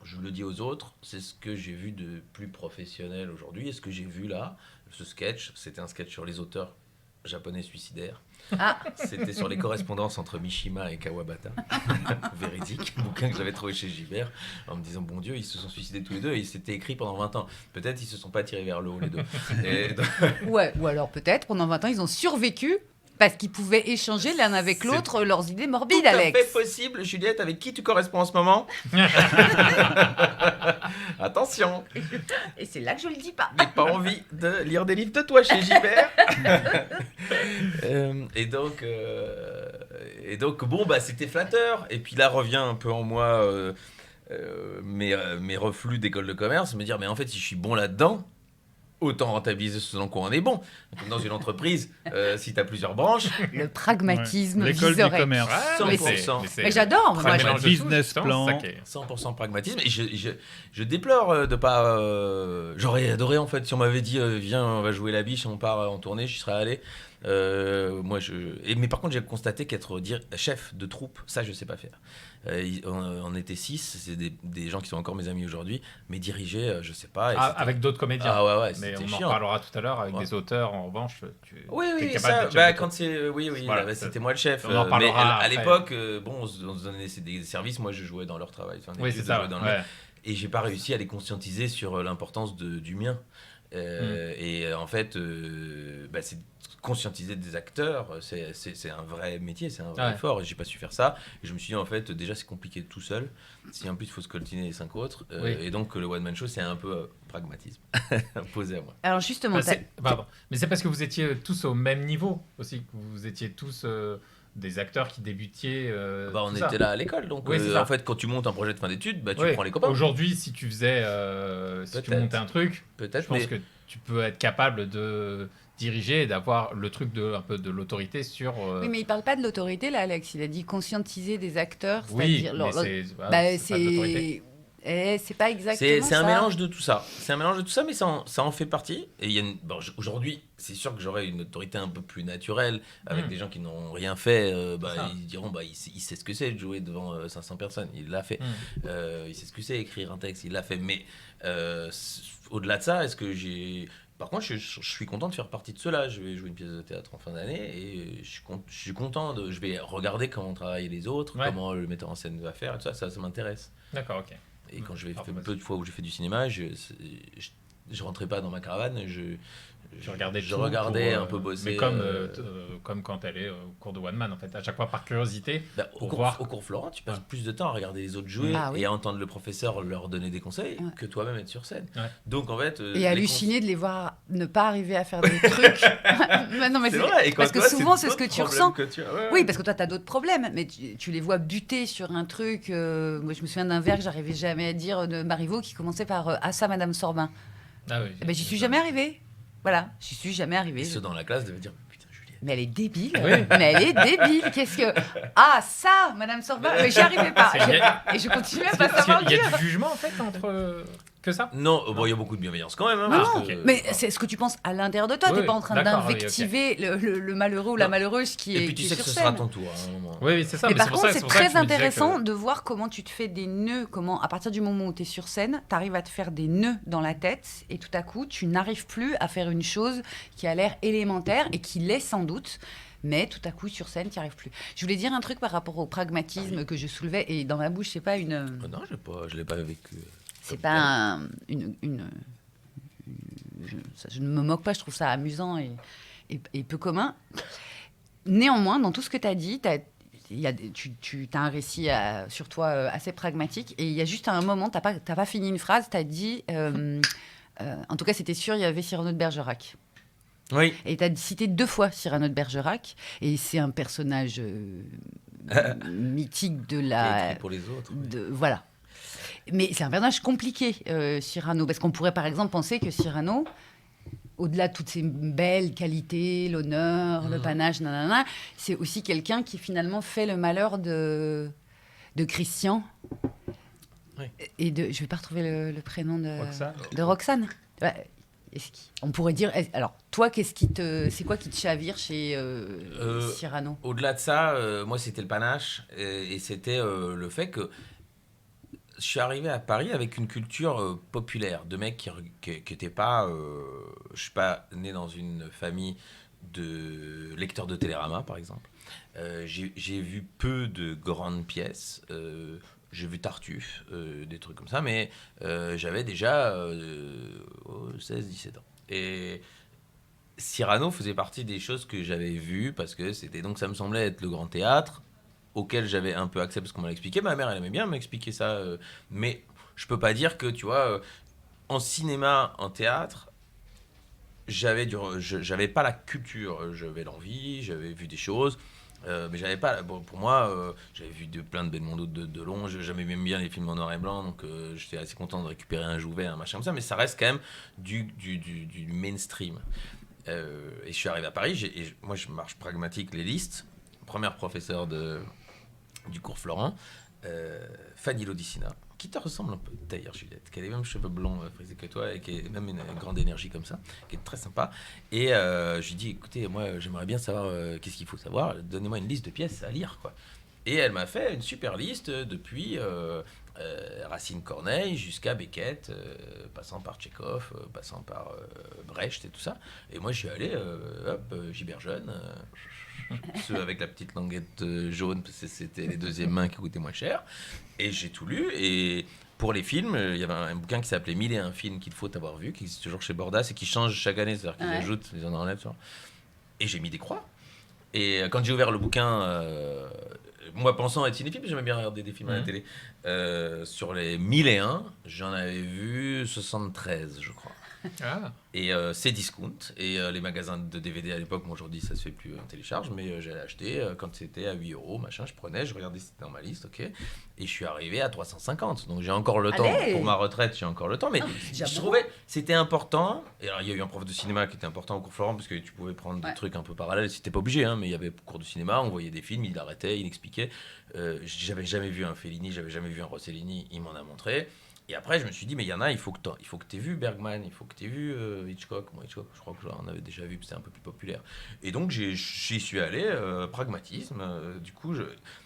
je le dis aux autres, c'est ce que j'ai vu de plus professionnel aujourd'hui. Et ce que j'ai vu là, ce sketch, c'était un sketch sur les auteurs japonais suicidaires. C'était sur les correspondances entre Mishima et Kawabata. Véridique, bouquin que j'avais trouvé chez Gibert, en me disant, bon Dieu, ils se sont suicidés tous les deux et c'était écrit pendant 20 ans. Peut-être ils se sont pas tirés vers le haut les deux. Ouais, ou alors peut-être pendant 20 ans, ils ont survécu parce qu'ils pouvaient échanger l'un avec l'autre leurs idées morbides, Alex. Tout à fait possible. Juliette, avec qui tu corresponds en ce moment? Attention. Et c'est là que je le dis pas. J'ai pas envie de lire des livres de toi chez Gibert. Et donc, bon, bah, c'était flatteur. Et puis là, revient un peu en moi mes reflux d'école de commerce, me dire, mais en fait, si je suis bon là-dedans, autant rentabiliser ce dans quoi on est bon. Dans une entreprise, si tu as plusieurs branches... Le pragmatisme, l'école du commerce. 100%. Mais j'adore. Moi, business plan. 100% pragmatisme. Et je déplore de pas... j'aurais adoré, en fait, si on m'avait dit, viens, on va jouer la biche, on part en tournée, je serais allé. Mais par contre, j'ai constaté qu'être chef de troupe, ça, je sais pas faire. On était 6, c'est des gens qui sont encore mes amis aujourd'hui, mais diriger, je sais pas. Avec d'autres comédiens. Ah ouais, mais c'était on chiant. en parlera tout à l'heure avec des auteurs. En revanche, Oui, t'es capable ça, d'être chef de quand troupe. c'est, Voilà, là, c'était moi le chef. on en Mais parlera à après. l'époque, on se donnait des services. Moi, je jouais dans leur travail. Enfin, Oui, c'est ça. Et j'ai pas réussi à les conscientiser sur l'importance du mien. Et en fait, c'est conscientiser des acteurs, c'est un vrai métier, c'est un vrai effort. Et j'ai pas su faire ça. Et je me suis dit, en fait, déjà, c'est compliqué tout seul. Si en plus, il faut se coltiner les 5 autres. Et donc, le one-man show, c'est un peu pragmatisme imposé à moi. Alors justement, mais c'est parce que vous étiez tous au même niveau aussi, que vous étiez tous des acteurs qui débutiez. On était là à l'école, donc en fait, quand tu montes un projet de fin d'études, tu prends les copains. Aujourd'hui, si tu faisais, si tu montais un truc, peut-être, je pense que tu peux être capable de diriger et d'avoir le truc un peu de l'autorité sur... Oui, mais il parle pas de l'autorité, là, Alex. Il a dit conscientiser des acteurs. Oui, c'est-à-dire mais c'est pas de l'autorité. C'est pas exactement c'est un mélange de tout ça. C'est un mélange de tout ça, mais ça en fait partie. Et il y a aujourd'hui, c'est sûr que j'aurais une autorité un peu plus naturelle avec des gens qui n'ont rien fait. Ils diront, il sait ce que c'est de jouer devant 500 personnes. Il l'a fait. Il sait ce que c'est écrire un texte. Il l'a fait. Mais au-delà de ça, est-ce que j'ai... Par contre, je suis content de faire partie de ceux-là. Je vais jouer une pièce de théâtre en fin d'année et je suis content. Je vais regarder comment travaillent les autres, comment le metteur en scène va faire. Et tout ça m'intéresse. D'accord, ok. Et quand peu de fois où j'ai fait du cinéma, je rentrais pas dans ma caravane, je regardais un peu bosser. Mais comme quand elle est au cours de One Man, en fait, à chaque fois par curiosité. Au cours Florent, tu passes plus de temps à regarder les autres jouer et à entendre le professeur leur donner des conseils que toi-même être sur scène. Donc en fait. Et halluciner de les voir ne pas arriver à faire des trucs. Non, mais c'est vrai. Et parce que souvent, c'est ce que tu ressens. Oui, parce que toi, tu as d'autres problèmes, mais tu les vois buter sur un truc. Moi, je me souviens d'un vers que j'arrivais jamais à dire de Marivaux qui commençait par Ah ça, Madame Sorbin. Ah oui. J'y suis jamais arrivée. Voilà, j'y suis jamais arrivée. Ceux dans la classe devaient dire putain, Juliette. Mais elle est débile. Oui. Mais elle est débile. Qu'est-ce que. Ah, ça, Madame Sorbin. Mais j'y arrivais pas. Et je continuais à pas savoir le dire. Il y a du jugement, en fait, entre. Que ça? Non, il y a beaucoup de bienveillance quand même. Non, mais c'est ce que tu penses à l'intérieur de toi. T'es pas en train d'invectiver le malheureux ou la malheureuse qui est. Et puis tu sais que sur ce scène. sera ton tour. À un moment. Oui, c'est ça. Mais Mais par contre, c'est très intéressant que... de voir comment tu te fais des nœuds, comment à partir du moment où tu es sur scène, tu arrives à te faire des nœuds dans la tête et tout à coup, tu n'arrives plus à faire une chose qui a l'air élémentaire et qui l'est sans doute. Mais tout à coup, sur scène, tu n'y arrives plus. Je voulais dire un truc par rapport au pragmatisme que je soulevais. Et dans ma bouche, c'est pas une... Non, je l'ai pas vécu. C'est pas je ne me moque pas, je trouve ça amusant et peu commun. Néanmoins, dans tout ce que tu as dit, tu as un récit sur toi assez pragmatique. Et il y a juste un moment, tu n'as pas fini une phrase, tu as dit... en tout cas, c'était sûr, il y avait Cyrano de Bergerac. Oui. Et tu as cité 2 fois Cyrano de Bergerac. Et c'est un personnage mythique de la... Pour les autres. Voilà. Mais c'est un personnage compliqué, Cyrano, parce qu'on pourrait par exemple penser que Cyrano, au-delà de toutes ses belles qualités, l'honneur, le panache, nanana, c'est aussi quelqu'un qui finalement fait le malheur de Christian. Oui. Et je ne vais pas retrouver le prénom Roxane. De Roxane. Ouais. On pourrait dire... Alors, toi, c'est quoi qui te chavire chez Cyrano? Au-delà de ça, moi, c'était le panache et c'était le fait que je suis arrivé à Paris avec une culture populaire, de mecs qui étaient pas... je suis pas né dans une famille de lecteurs de Télérama, par exemple. J'ai vu peu de grandes pièces. J'ai vu Tartuffe, des trucs comme ça, mais j'avais déjà 16-17 ans. Et Cyrano faisait partie des choses que j'avais vues, parce que donc ça me semblait être le grand théâtre, auquel j'avais un peu accès parce qu'on m'a expliqué. Ma mère, elle aimait bien m'expliquer ça, mais je peux pas dire que, tu vois, en cinéma, en théâtre, j'avais pas la culture. J'avais l'envie, j'avais vu des choses, mais j'avais pas. Bon, pour moi, j'avais vu plein de Belmondo de long. J'aimais même bien les films en noir et blanc, donc j'étais assez content de récupérer un Jouvet, un machin comme ça, mais ça reste quand même du mainstream. Et je suis arrivé à Paris, moi je marche pragmatique, les listes. Première professeure du cours Florent, Fanny Lodicina, qui te ressemble un peu d'ailleurs, Juliette, qui a les mêmes cheveux blonds frisés que toi et qui a même une grande énergie comme ça, qui est très sympa. Et je lui dis, écoutez, moi j'aimerais bien savoir qu'est-ce qu'il faut savoir, donnez-moi une liste de pièces à lire, quoi. Et elle m'a fait une super liste depuis Racine Corneille jusqu'à Beckett, passant par Tchekhov, passant par Brecht et tout ça. Et moi, je suis allé, Giberjeune, ceux avec la petite languette jaune, parce que c'était les deuxièmes mains qui coûtaient moins cher. Et j'ai tout lu. Et pour les films, il y avait un bouquin qui s'appelait 1001 films qu'il faut avoir vu, qui existe toujours chez Bordas et qui change chaque année, c'est-à-dire qu'ils ajoutent, ils en enlèvent. Et j'ai mis des croix. Et quand j'ai ouvert le bouquin, moi pensant être cinéphile, j'aimais bien regarder des films à la télé. Sur les 1001, j'en avais vu 73, je crois. Ah. Et c'est discount. Et les magasins de DVD à l'époque, moi aujourd'hui ça se fait plus en télécharge, mais j'allais acheter quand c'était à 8 €, machin, je prenais, je regardais si c'était dans ma liste, ok. Et je suis arrivé à 350. Donc j'ai encore le temps. Pour ma retraite, j'ai encore le temps. Mais je trouvais c'était important. Et alors il y a eu un prof de cinéma qui était important au cours Florent, parce que tu pouvais prendre des trucs un peu parallèles. C'était pas obligé, hein, mais il y avait cours de cinéma, on voyait des films, il arrêtait, il expliquait. J'avais jamais vu un Fellini, j'avais jamais vu un Rossellini, il m'en a montré. Et après, je me suis dit, mais il y en a, il faut que tu aies vu Bergman, il faut que tu aies vu Hitchcock. Moi, Hitchcock, je crois que j'en avais déjà vu, c'était un peu plus populaire. Et donc, j'y suis allé, pragmatisme. Du coup,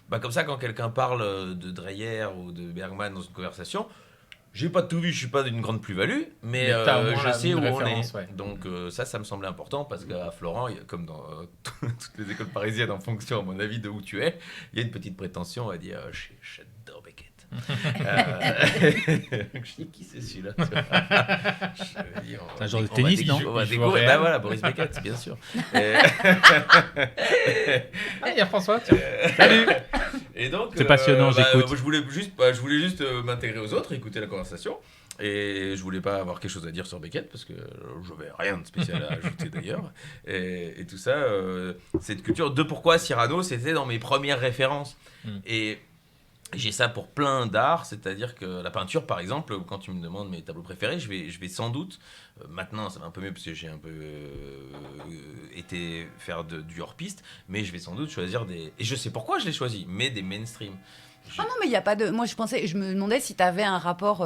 comme ça, quand quelqu'un parle de Dreyer ou de Bergman dans une conversation, j'ai pas tout vu, je suis pas d'une grande plus-value, mais je sais où on est. Ouais. Donc ça me semblait important, parce qu'à Florent, comme dans toutes les écoles parisiennes, en fonction, à mon avis, de où tu es, il y a une petite prétention à dire j'adore Beckett. Je dis, qui c'est celui-là? C'est un genre de tennis, non? On va découvrir. Bah voilà, Boris Beckett, bien sûr. Il y a François, tiens. Salut. Et donc, c'est passionnant, j'écoute. Je voulais juste m'intégrer aux autres, écouter la conversation. Et je voulais pas avoir quelque chose à dire sur Beckett, parce que je n'avais rien de spécial à ajouter d'ailleurs. Et tout ça, cette culture de pourquoi Cyrano, c'était dans mes premières références. Et j'ai ça pour plein d'arts, c'est-à-dire que la peinture, par exemple, quand tu me demandes mes tableaux préférés, je vais sans doute, maintenant ça va un peu mieux parce que j'ai un peu été faire du hors-piste, mais je vais sans doute choisir et je sais pourquoi je les choisis, mais des mainstream. Ah non, mais il n'y a pas de... Moi, je me demandais si tu avais un rapport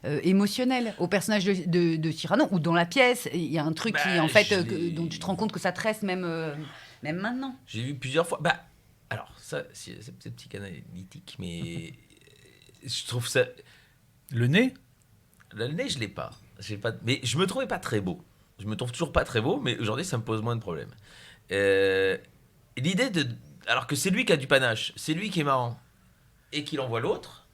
émotionnel au personnage de Cyrano, ou dans la pièce, il y a un truc qui, en fait, dont tu te rends compte que ça te reste même maintenant. J'ai vu plusieurs fois... Alors, ça, c'est peut-être psychanalytique, mais je trouve ça... Le nez ? Le nez, je l'ai pas. Mais je me trouvais pas très beau. Je me trouve toujours pas très beau, mais aujourd'hui, ça me pose moins de problèmes. L'idée de... Alors que c'est lui qui a du panache, c'est lui qui est marrant, et qu'il envoie l'autre...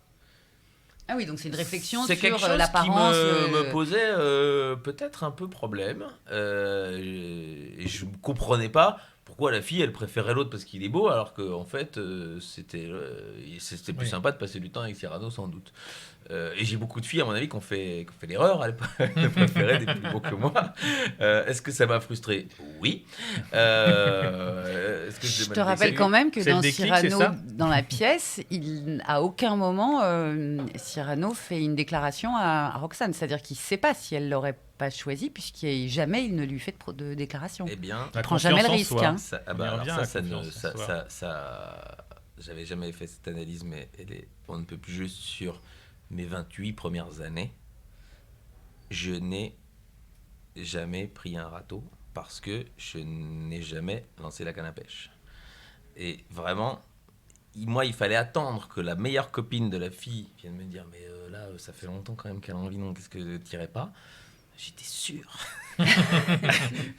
Ah oui, donc c'est une réflexion sur l'apparence. C'est quelque chose qui me posait peut-être un peu problème. Et je ne comprenais pas pourquoi la fille, elle préférait l'autre parce qu'il est beau, alors qu'en fait, c'était plus sympa de passer du temps avec Cyrano, sans doute. Et j'ai beaucoup de filles, à mon avis, qui ont fait l'erreur. Elles préféraient des plus beaux que moi. Est-ce que ça m'a frustré ? Oui. Je te rappelle quand même que dans Cyrano, dans la pièce, à aucun moment, Cyrano fait une déclaration à Roxane. C'est-à-dire qu'il ne sait pas si elle l'aurait pas choisi, puisqu'il jamais il ne lui fait de déclaration. Eh bien, il prend jamais le risque. Hein. J'avais jamais fait cette analyse, mais on ne peut plus juste sur mes 28 premières années. Je n'ai jamais pris un râteau parce que je n'ai jamais lancé la canne à pêche. Et vraiment, moi, il fallait attendre que la meilleure copine de la fille vienne me dire, mais là, ça fait longtemps quand même qu'elle a envie, donc qu'est-ce que tu n'irais pas ? J'étais sûr.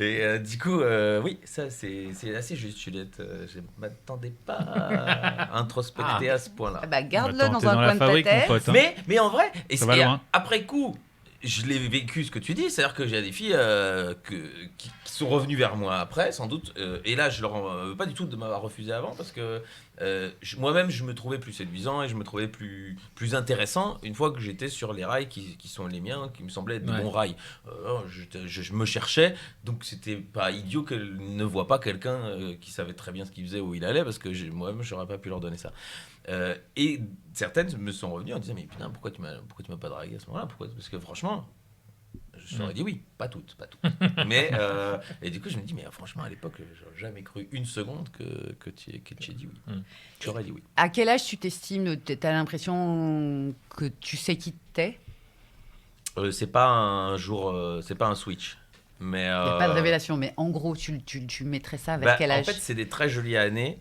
Et du coup, oui, ça c'est assez juste, Juliette. Je ne m'attendais pas à introspecter à ce point-là. Bah, garde-le Attends, dans t'es un dans coin la de fabrique, ta mon tête. pote. Hein. Mais en vrai, Ça va loin. après coup, je l'ai vécu ce que tu dis, c'est-à-dire que j'ai des filles qui sont revenues vers moi après, sans doute, et là je leur en veux pas du tout de m'avoir refusé avant, parce que moi-même je me trouvais plus séduisant et je me trouvais plus intéressant une fois que j'étais sur les rails qui sont les miens, qui me semblaient être des bons rails. Je me cherchais, donc c'était pas idiot qu'elle ne voit pas quelqu'un qui savait très bien ce qu'il faisait, où il allait, parce que moi-même j'aurais pas pu leur donner ça. Et certaines me sont revenues en disant, mais putain, pourquoi tu m'as pas dragué à ce moment-là ? Parce que franchement, je t'aurais dit oui, pas toutes. Mais et du coup je me dis, mais franchement à l'époque j'aurais jamais cru une seconde que tu aies dit oui. J'aurais dit oui. À quel âge tu t'estimes, t'as l'impression que tu sais qui t'es ? C'est pas un jour, c'est pas un switch. Mais Il n'y a pas de révélation, mais en gros, tu mettrais ça vers quel âge ? En fait, c'est des très jolies années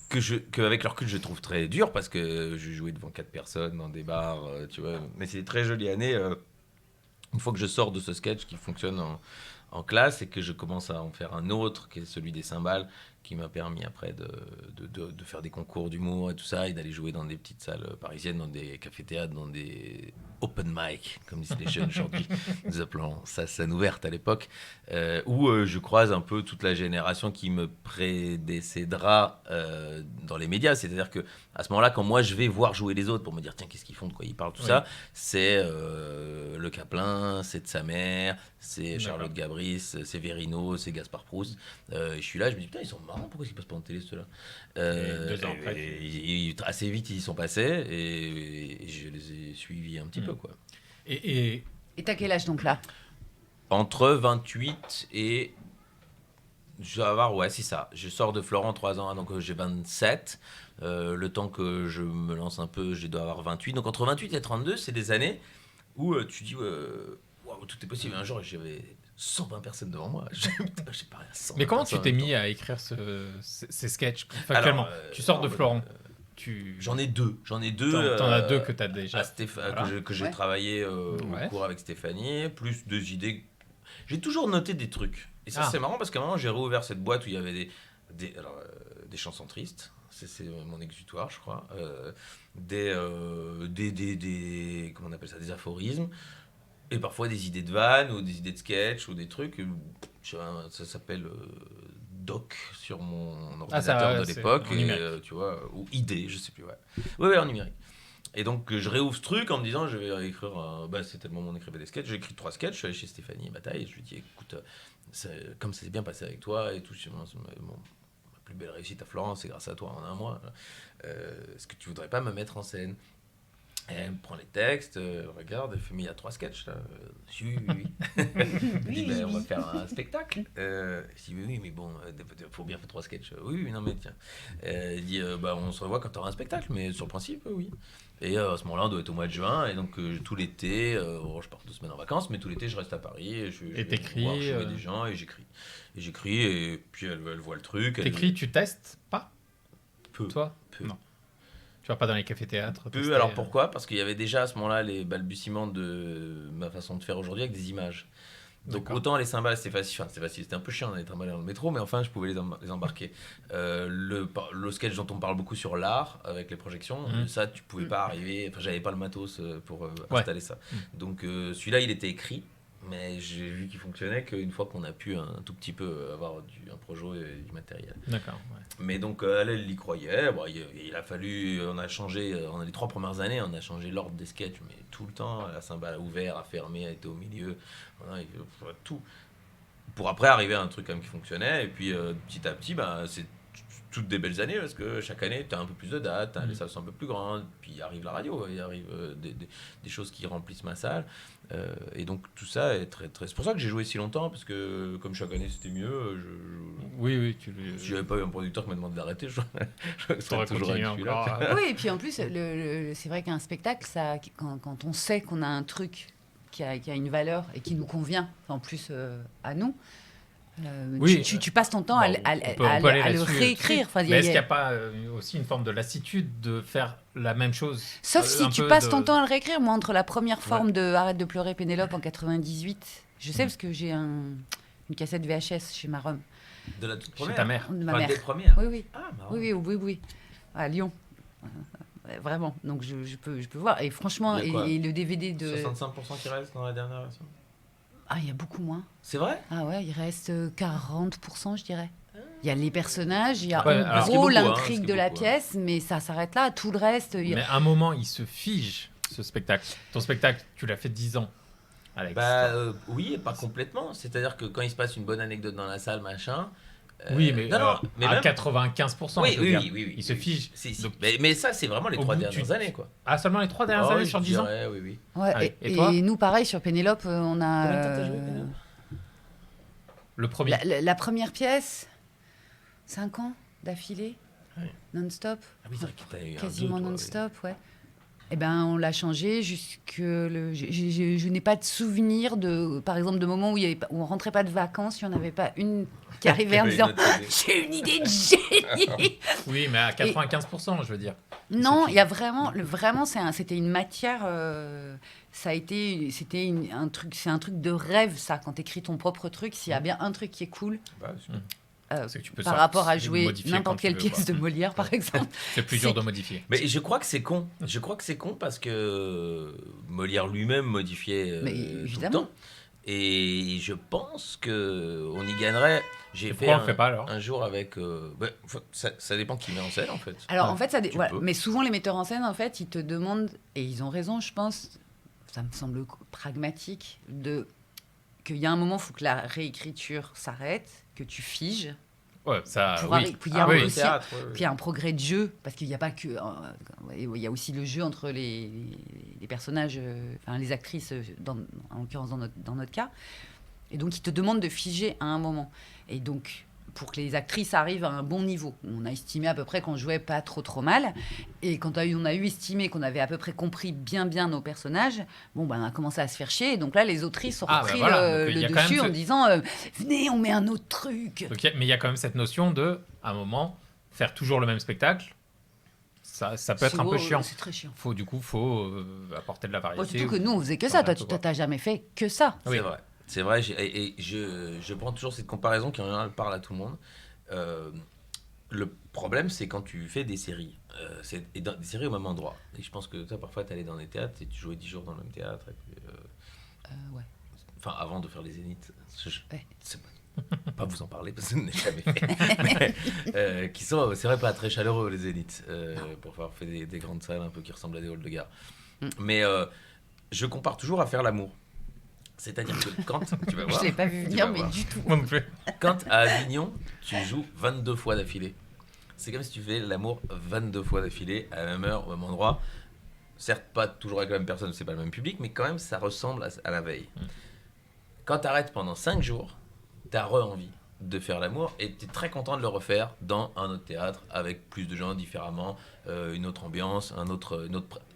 que avec leur recul, je trouve très dur, parce que je jouais devant 4 personnes dans des bars, tu vois. Mais c'est des très jolies années. Une fois que je sors de ce sketch qui fonctionne en classe et que je commence à en faire un autre, qui est celui des cymbales, qui m'a permis après de faire des concours d'humour et tout ça, et d'aller jouer dans des petites salles parisiennes, dans des cafés-théâtres, dans des open mic, comme disent les jeunes aujourd'hui, nous appelons ça scène ouverte à l'époque, où je croise un peu toute la génération qui me prédécédera dans les médias. C'est-à-dire que à ce moment-là, quand moi je vais voir jouer les autres pour me dire tiens, qu'est-ce qu'ils font, de quoi ils parlent, tout ça, c'est Le Caplin, c'est de sa mère, c'est Charlotte Gabris, c'est Verino, c'est Gaspard Proust. Je suis là, je me dis putain, ils sont marrants, pourquoi ils passent pas en télé ceux-là ? 2 ans après. Assez vite ils y sont passés et je les ai suivis un petit peu, quoi. Et t'as quel âge donc là ? Entre 28 et... Je vais avoir, ouais, c'est ça. Je sors de Florent 3 ans, donc j'ai 27. Le temps que je me lance un peu, je dois avoir 28. Donc entre 28 et 32, c'est des années où tu dis, waouh, tout est possible. Un jour, j'avais 120 personnes devant moi. J'ai pas rien. Mais comment tu t'es mis à écrire ces sketchs factuellement ? Tu sors de Florent. J'en ai deux. T'en as 2 que tu as déjà. Que j'ai travaillé au cours avec Stéphanie, plus 2 idées. J'ai toujours noté des trucs. Et ça, c'est marrant parce qu'à un moment, j'ai réouvert cette boîte où il y avait des chansons tristes. C'est mon exutoire, je crois. Comment on appelle ça, des aphorismes. Et parfois des idées de vannes ou des idées de sketch ou des trucs. Ça s'appelle Doc sur mon ordinateur de l'époque. Tu vois, ou idée, je sais plus. Ouais, en numérique. Et donc je réouvre ce truc en me disant je vais écrire c'était le moment d'écrire des sketchs. J'ai écrit 3 sketchs, je suis allé chez Stéphanie Bataille et je lui dis écoute, comme ça s'est bien passé avec toi et tout, ma plus belle réussite à Florence c'est grâce à toi en un mois, est-ce que tu voudrais pas me mettre en scène ? Et elle me prend les textes, regarde, elle fait mais il y a 3 sketchs là. Oui. Elle dit on va faire un spectacle. Je dis oui mais bon, il faut bien faire 3 sketchs. Oui non mais tiens. Elle dit on se revoit quand tu auras un spectacle, mais sur le principe oui. Et à ce moment-là, on doit être au mois de juin, et donc tout l'été, je pars 2 semaines en vacances, mais tout l'été, je reste à Paris, et je vais voir jouer des gens, et j'écris, et puis elle voit le truc. T'écris, tu testes pas ? Peu. Toi ? Peu. Non. Tu vas pas dans les cafés-théâtres ? Peu, alors pourquoi ? Parce qu'il y avait déjà à ce moment-là les balbutiements de ma façon de faire aujourd'hui avec des images. Donc autant les cymbales c'était facile, c'était un peu chiant d'aller trimballer dans le métro, mais enfin je pouvais les embarquer. Le sketch dont on parle beaucoup sur l'art avec les projections, ça tu pouvais pas arriver, j'avais pas le matos pour installer ça. Donc celui-là il était écrit, mais j'ai vu qu'il fonctionnait qu'une fois qu'on a pu un tout petit peu avoir un projet et du matériel. D'accord. Ouais. Mais donc elle y croyait. Il a fallu, on a changé, les 3 premières années, on a changé l'ordre des sketchs, mais tout le temps, la cymbale a ouvert, a fermé, a été au milieu, tout. Pour après arriver à un truc comme qui fonctionnait, et puis petit à petit, c'est toutes des belles années, parce que chaque année, tu as un peu plus de dates, les salles sont un peu plus grandes, puis il arrive la radio, il arrive des choses qui remplissent ma salle, et donc tout ça est très, très... C'est pour ça que j'ai joué si longtemps, parce que comme chaque année c'était mieux, Oui, si j'avais pas eu un producteur qui m'a demandé d'arrêter, je serais toujours avec celui-là. Oui, et puis en plus, c'est vrai qu'un spectacle, quand on sait qu'on a un truc qui a une valeur et qui nous convient, en plus à nous, Oui, tu passes ton temps bon, à on peut aller le là-dessus, réécrire. Enfin, Mais est-ce qu'il n'y a pas aussi une forme de lassitude de faire la même chose Sauf si un tu peu passes de- ton temps à le réécrire. Moi, entre la première forme de Arrête de pleurer Pénélope en 98, je sais parce que j'ai une cassette VHS chez ma Rome, De la toute Chez première. ta mère. de ma Enfin, mère. des premières. Oui, oui. Ah, marrant. Oui. À Lyon. Vraiment. Donc, je peux voir. Et franchement, Il y a quoi et le DVD de... 65% qui reste dans la dernière version. Ah, il y a beaucoup moins. C'est vrai? Ah ouais, il reste 40%, je dirais. Il y a les personnages, il y a Ouais, en alors, ce qui est gros beaucoup, hein, l'intrigue ce qui est de la beaucoup, pièce, mais ça s'arrête là. Tout le reste, il y a- Mais à un moment, il se fige, ce spectacle. Ton spectacle, tu l'as fait 10 ans, Alex. Oui, et pas complètement. C'est-à-dire que quand il se passe une bonne anecdote dans la salle, machin. Oui, mais, non, mais à même- 95%. Oui, je veux oui, dire. oui, oui. Il se fige. Si. Donc, Mais ça, c'est vraiment les au 3 bout, dernières années, quoi. Ah, seulement les 3 dernières Ah années oui, sur je 10 ans dirais, oui. Ouais, Allez. et, Et toi et nous, pareil, sur Pénélope, on a... Combien de temps t'as joué, Pénélope Le premier. la première pièce, 5 ans d'affilée, Ouais. non-stop, Ah oui, c'est vrai que t'as eu un quasiment deux, toi, non-stop, ouais. Eh ben, on l'a changé jusque... Je n'ai pas de souvenir, par exemple, de moments où, où on rentrait pas de vacances, il n'y en avait pas une qui arrivait en Qui disant avait une autre idée. « J'ai une idée de génie !» Oui, mais à 95%, je veux dire. Non, il y a vraiment, c'était une matière. C'était un truc, c'est un truc de rêve ça. Quand t'écris ton propre truc, s'il y a bien un truc qui est cool Bah, c'est- C'est que tu peux par rapport à sortir, jouer modifier quand n'importe tu quelle veux, pièce quoi. de Molière, par exemple. C'est plus dur de modifier. Mais je crois que c'est con. Je crois que c'est con parce que Molière lui-même modifiait Mais tout le évidemment. temps. Et je pense que on y gagnerait. J'ai fait Pourquoi on le fait pas alors un jour avec. Ça dépend qui met en scène en fait. Alors Ouais, en fait, tu voilà. peux. Mais souvent les metteurs en scène, en fait, ils te demandent, et ils ont raison, je pense. Ça me semble pragmatique qu'il y a un moment, il faut que la réécriture s'arrête, que tu figes. Ouais, ça, Pour oui. puis il y a oui. aussi puis il y a un progrès de jeu, parce qu'il n'y a pas que... il y a aussi le jeu entre les personnages, enfin les actrices, en l'occurrence dans notre cas. Et donc, ils te demandent de figer à un moment. Et donc, pour que les actrices arrivent à un bon niveau, on a estimé à peu près qu'on jouait pas trop mal. Et quand on a eu estimé qu'on avait à peu près compris bien nos personnages, bon, ben, on a commencé à se faire chier. Et donc là, les autrices ont Ah, repris bah voilà. Donc, le il y a quand dessus même en ce- disant venez, on met un autre truc. Donc, mais il y a quand même cette notion de, à un moment, faire toujours le même spectacle. Ça peut être un peu chiant. C'est très chiant. Faut apporter de la Bon, variété. surtout que nous, on faisait que Enfin, ça. Toi, un peu, quoi. t'as jamais fait que ça. Oui. C'est vrai. C'est vrai. Et je prends toujours cette comparaison qui en général parle à tout le monde. Le problème, c'est quand tu fais des séries. Et des séries au même endroit. Et je pense que toi, parfois, tu allais dans des théâtres et tu jouais 10 jours dans le même théâtre. Et puis, Ouais. enfin, avant de faire les Zéniths. Ouais. C'est pas vous en parler parce que je n'ai jamais fait. Mais, qui sont, c'est vrai, pas très chaleureux, les Zéniths. Pour avoir fait des grandes salles un peu qui ressemblent à des halls de gare. Mais je compare toujours à faire l'amour. C'est-à-dire que quand tu vas voir, Je l'ai pas vu tu venir, vas mais voir. du tout. Moi non plus. Quand à Avignon, tu joues 22 fois d'affilée. C'est comme si tu fais l'amour 22 fois d'affilée, à la même heure, au même endroit. Certes, pas toujours avec la même personne, c'est pas le même public, mais quand même, ça ressemble à la veille. Quand tu arrêtes pendant 5 jours, tu as envie de faire l'amour et tu es très content de le refaire dans un autre théâtre, avec plus de gens, différemment, une autre ambiance,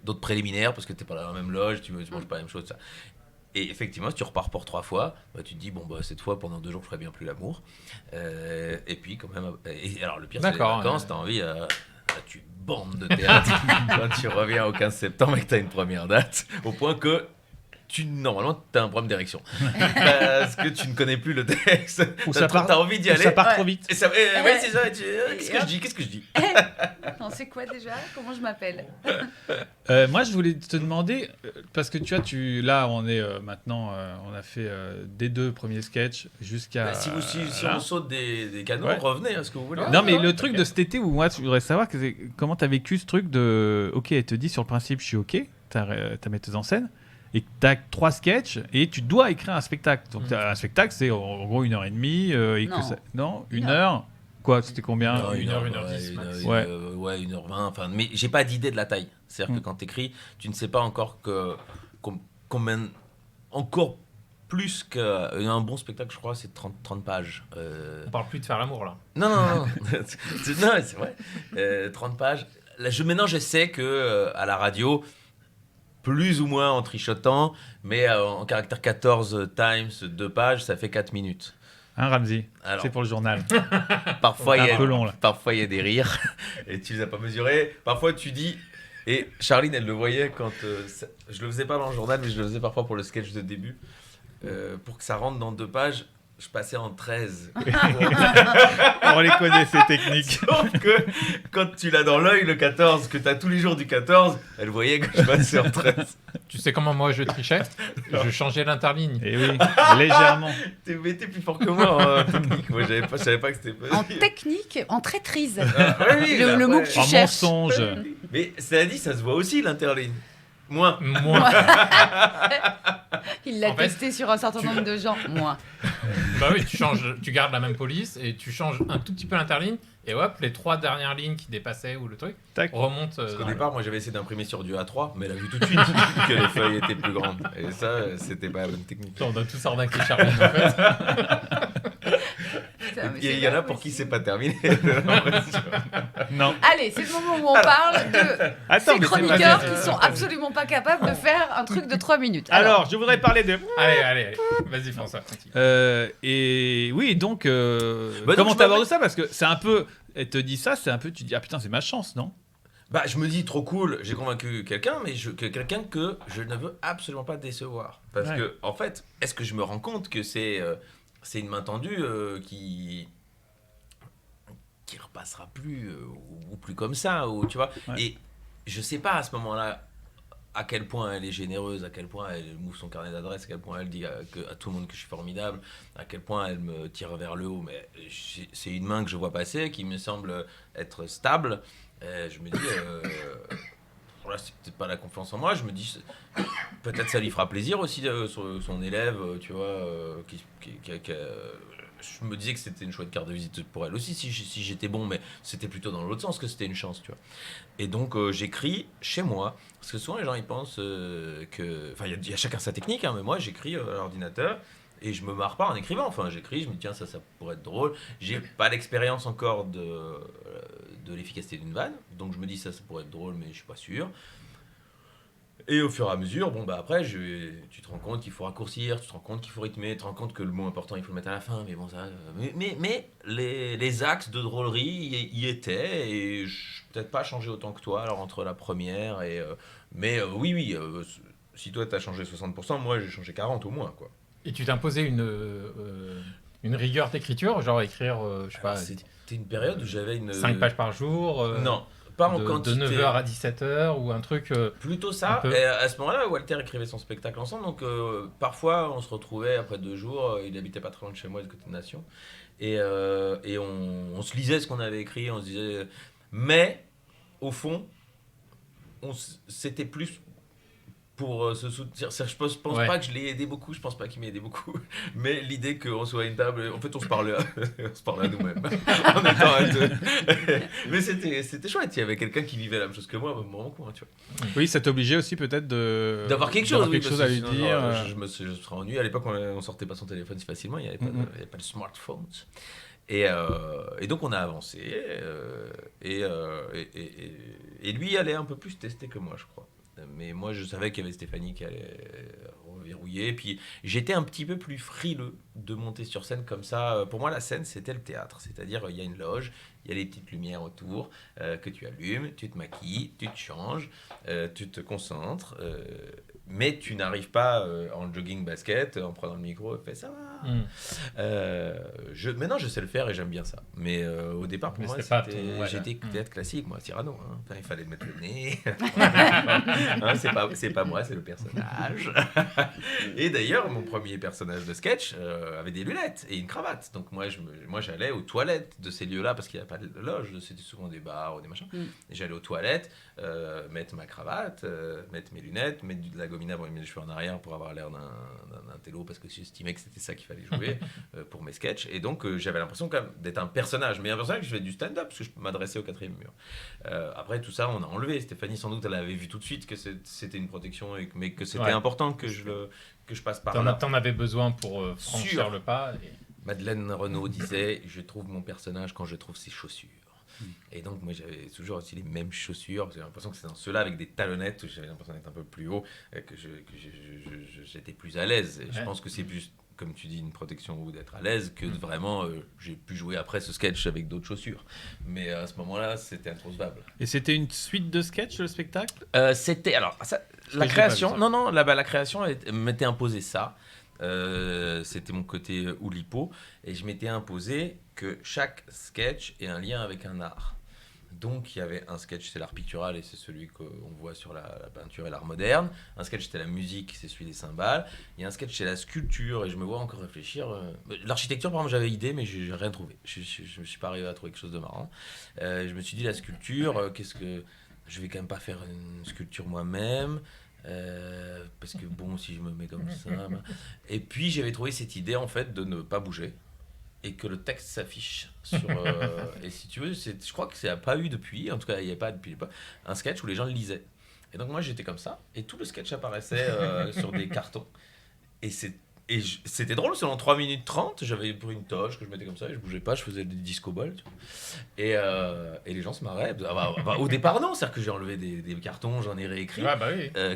d'autres préliminaires, parce que tu n'es pas dans la même loge, tu manges pas la même chose, ça. Et effectivement, si tu repars pour 3 fois, bah, tu te dis, bon, bah, cette fois, pendant 2 jours, je ferai bien plus l'amour. Et puis, quand même. Et alors, le pire, c'est les D'accord, vacances, ouais. tu as envie. Tu bandes de théâtre quand tu reviens au 15 septembre et que tu as une première date, au point que. Normalement, tu as un problème d'érection. Parce que tu ne connais plus le texte. Ou Tu ça as part- envie d'y ou aller. ça part Ouais. trop vite. Et ça, ouais, c'est ça. Qu'est-ce que je dis Non, c'est quoi déjà? Comment je m'appelle? Moi, je voulais te demander, parce que là, on est maintenant, on a fait des 2 premiers sketchs jusqu'à. Bah, si là. on saute des canaux, Ouais. revenez à ce que vous voulez. Non, mais ouais, le truc t'inquiète. de cet été où moi, je voudrais savoir comment tu as vécu ce truc de. Ok, elle te dit sur le principe, je suis ok, ta metteuse en scène, et que tu as 3 sketchs et tu dois écrire un spectacle. Donc, un spectacle, c'est en gros 1h30. Et Non. que ça... Non, Une 1 heure. Quoi, c'était combien? Non, 1h, 1h10 max. Ouais. Ouais, 1h20. Enfin, mais j'ai pas d'idée de la taille. C'est-à-dire que quand t'écris, tu ne sais pas encore combien. Encore plus qu'un bon spectacle, je crois, c'est 30 pages. On parle plus de faire l'amour là. Non. Non, c'est vrai. 30 pages. Là, maintenant, je sais que à la radio, plus ou moins en trichotant, mais en caractère 14 times 2 pages, ça fait 4 minutes. Hein, Ramzi? Alors, C'est pour le journal. parfois, C'est un peu long, là. Parfois, il y a des rires et tu les as pas mesurés. Parfois, tu dis. Et Charline, elle le voyait quand. Je le faisais pas dans le journal, mais je le faisais parfois pour le sketch de début. Pour que ça rentre dans 2 pages, je passais en 13. On les connaît, ces techniques. Sauf que quand tu l'as dans l'œil, le 14, que tu as tous les jours du 14, elle voyait que je passais en 13. Tu sais comment moi je trichais? Je changeais l'interligne. Et oui, légèrement. T'es plus fort que moi en technique. Moi, je savais pas que c'était En possible. technique, en traîtrise. Oui, Le mot que tu En cherches. mensonge. Mais cela dit, ça se voit aussi l'interligne. Moins. Moi. Il l'a En fait, testé sur un certain nombre de gens. Moi. Bah oui, tu gardes la même police et tu changes un tout petit peu l'interligne et hop, les 3 dernières lignes qui dépassaient ou le truc Tac. remontent. Parce qu'au départ, moi j'avais essayé d'imprimer sur du A3, mais elle a vu tout de suite que les feuilles étaient plus grandes. Et ça, c'était pas la bonne technique. On a tous arnaqué Charline en fait. Putain, mais Il c'est y en pas a pour qui possible. c'est pas terminé. j'ai l'impression. Non. Allez, c'est le moment où on parle de Attends, ces mais c'est chroniqueurs pas- qui sont absolument pas capables de faire un truc de 3 minutes. Alors, je voudrais parler de... Allez. Vas-y François. continue. Et oui, donc, donc, comment je t'abordes m'appelle- ça? Parce que c'est un peu... Elle te dit ça, c'est un peu... Tu te dis, ah putain, c'est ma chance, non? Bah, je me dis trop cool, j'ai convaincu quelqu'un, mais quelqu'un que je ne veux absolument pas décevoir. Parce Ouais. que, en fait, est-ce que je me rends compte que c'est une main tendue qui repassera plus ou plus comme ça, ou tu vois. Ouais. Et je sais pas à ce moment-là à quel point elle est généreuse, à quel point elle m'ouvre son carnet d'adresse, à quel point elle dit à tout le monde que je suis formidable, à quel point elle me tire vers le haut. Mais c'est une main que je vois passer, qui me semble être stable. Je me dis, voilà, c'est peut-être pas la confiance en moi. Je me dis, peut-être ça lui fera plaisir aussi, son élève, tu vois, je me disais que c'était une chouette carte de visite pour elle aussi, si j'étais bon, mais c'était plutôt dans l'autre sens que c'était une chance, tu vois. Et donc j'écris chez moi, parce que souvent les gens ils pensent que, enfin il y a chacun sa technique, hein, mais moi j'écris à l'ordinateur et je me marre pas en écrivant. Enfin j'écris, je me dis tiens ça pourrait être drôle. J'ai pas l'expérience encore de l'efficacité d'une vanne, donc je me dis ça pourrait être drôle, mais je suis pas sûr. Et au fur et à mesure, bon bah après, tu te rends compte qu'il faut raccourcir, tu te rends compte qu'il faut rythmer, tu te rends compte que le mot important il faut le mettre à la fin, mais bon ça, mais les axes de drôlerie y étaient et je peut-être pas changé autant que toi. Alors entre la première et oui, si toi t'as changé 60%, moi j'ai changé 40 au moins quoi. Et tu t'es imposé une rigueur d'écriture, genre écrire, je sais pas, Alors, c'était une période où j'avais 5 pages par jour. Non, pas en de quantité. 9h à 17h ou un truc. Plutôt ça. Un peu. Et à ce moment-là, Walter écrivait son spectacle ensemble. Donc parfois, on se retrouvait après 2 jours. Il habitait pas très loin de chez moi, du côté de Nation. Et on se lisait ce qu'on avait écrit. On se disait. Mais, au fond, c'était plus pour se soutenir. Je pense Ouais. pas que je l'ai aidé beaucoup. Je pense pas qu'il m'ait aidé beaucoup. Mais l'idée qu'on soit à une table. En fait, on se parlait à nous-mêmes. En étant à deux. Mais c'était chouette. Il y avait quelqu'un qui vivait la même chose que moi, dans mon coin, tu vois. Oui, ça t'obligeait aussi peut-être de... D'avoir quelque chose, d'avoir quelque chose à lui sinon, dire. je me serais ennuyé. À l'époque, on sortait pas son téléphone si facilement, il n'y avait, il y avait pas de smartphones. Et donc, on a avancé. Et lui allait un peu plus tester que moi, je crois. Mais moi, je savais qu'il y avait Stéphanie qui allait reverrouiller. Puis, j'étais un petit peu plus frileux de monter sur scène comme ça. Pour moi, la scène, c'était le théâtre. C'est-à-dire, il y a une loge, il y a les petites lumières autour que tu allumes, tu te maquilles, tu te changes, tu te concentres. Mais tu n'arrives pas en jogging basket, en prenant le micro, et fais ça va. Maintenant, je sais le faire et j'aime bien ça. Mais au départ, pour Mais moi, c'était pas ton- ouais, j'étais là. théâtre classique, moi, Cyrano. Hein. Enfin, il fallait mettre le nez. C'est pas moi, c'est le personnage. Et d'ailleurs, mon premier personnage de sketch avait des lunettes et une cravate. Donc moi, j'allais aux toilettes de ces lieux-là parce qu'il n'y avait pas de loge. C'était souvent des bars ou des machins. Et j'allais aux toilettes, mettre ma cravate, mettre mes lunettes, mettre de la gomina pour mettre les cheveux en arrière pour avoir l'air d'un télo parce que j'estimais que c'était ça qu'il fallait jouer pour mes sketchs. Et donc j'avais l'impression quand même d'être un personnage, mais un personnage que je faisais du stand-up parce que je m'adressais au 4e mur. Après tout ça, on a enlevé. Stéphanie, sans doute, elle avait vu tout de suite que c'était une protection, mais que c'était important que je passe par là. T'en avais besoin pour franchir Sûr. le pas. Et... Madeleine Renaud disait « Je trouve mon personnage quand je trouve ses chaussures ». Et donc, moi, j'avais toujours aussi les mêmes chaussures. J'ai l'impression que c'est dans ceux-là, avec des talonnettes, où j'avais l'impression d'être un peu plus haut, que j'étais plus à l'aise. Et je pense que c'est plus, comme tu dis, une protection ou d'être à l'aise, que vraiment, j'ai pu jouer après ce sketch avec d'autres chaussures. Mais à ce moment-là, c'était introuvable. Et c'était une suite de sketchs, le spectacle ? C'était... Alors, la création... Non, la création m'était imposée ça. C'était mon côté Oulipo. Et je m'étais imposé que chaque sketch ait un lien avec un art. Donc, il y avait un sketch, c'est l'art pictural, et c'est celui qu'on voit sur la peinture et l'art moderne. Un sketch, c'était la musique, c'est celui des cymbales. Il y a un sketch, c'est la sculpture, et je me vois encore réfléchir. L'architecture, par exemple, j'avais idée, mais j'ai rien trouvé. Je ne suis pas arrivé à trouver quelque chose de marrant. Je me suis dit, la sculpture, je vais quand même pas faire une sculpture moi-même. Parce que bon, si je me mets comme ça... Et puis, j'avais trouvé cette idée, en fait, de ne pas bouger. Et que le texte s'affiche sur... et si tu veux, je crois que ça n'a pas eu depuis, en tout cas il n'y a pas depuis un sketch où les gens le lisaient. Et donc moi j'étais comme ça, et tout le sketch apparaissait sur des cartons. Et c'était drôle, c'est en 3 minutes 30, j'avais pris une toge que je mettais comme ça, et je bougeais pas, je faisais des disco balls. Tu vois. Et les gens se marraient. Au départ non, c'est-à-dire que j'ai enlevé des cartons, j'en ai réécrit,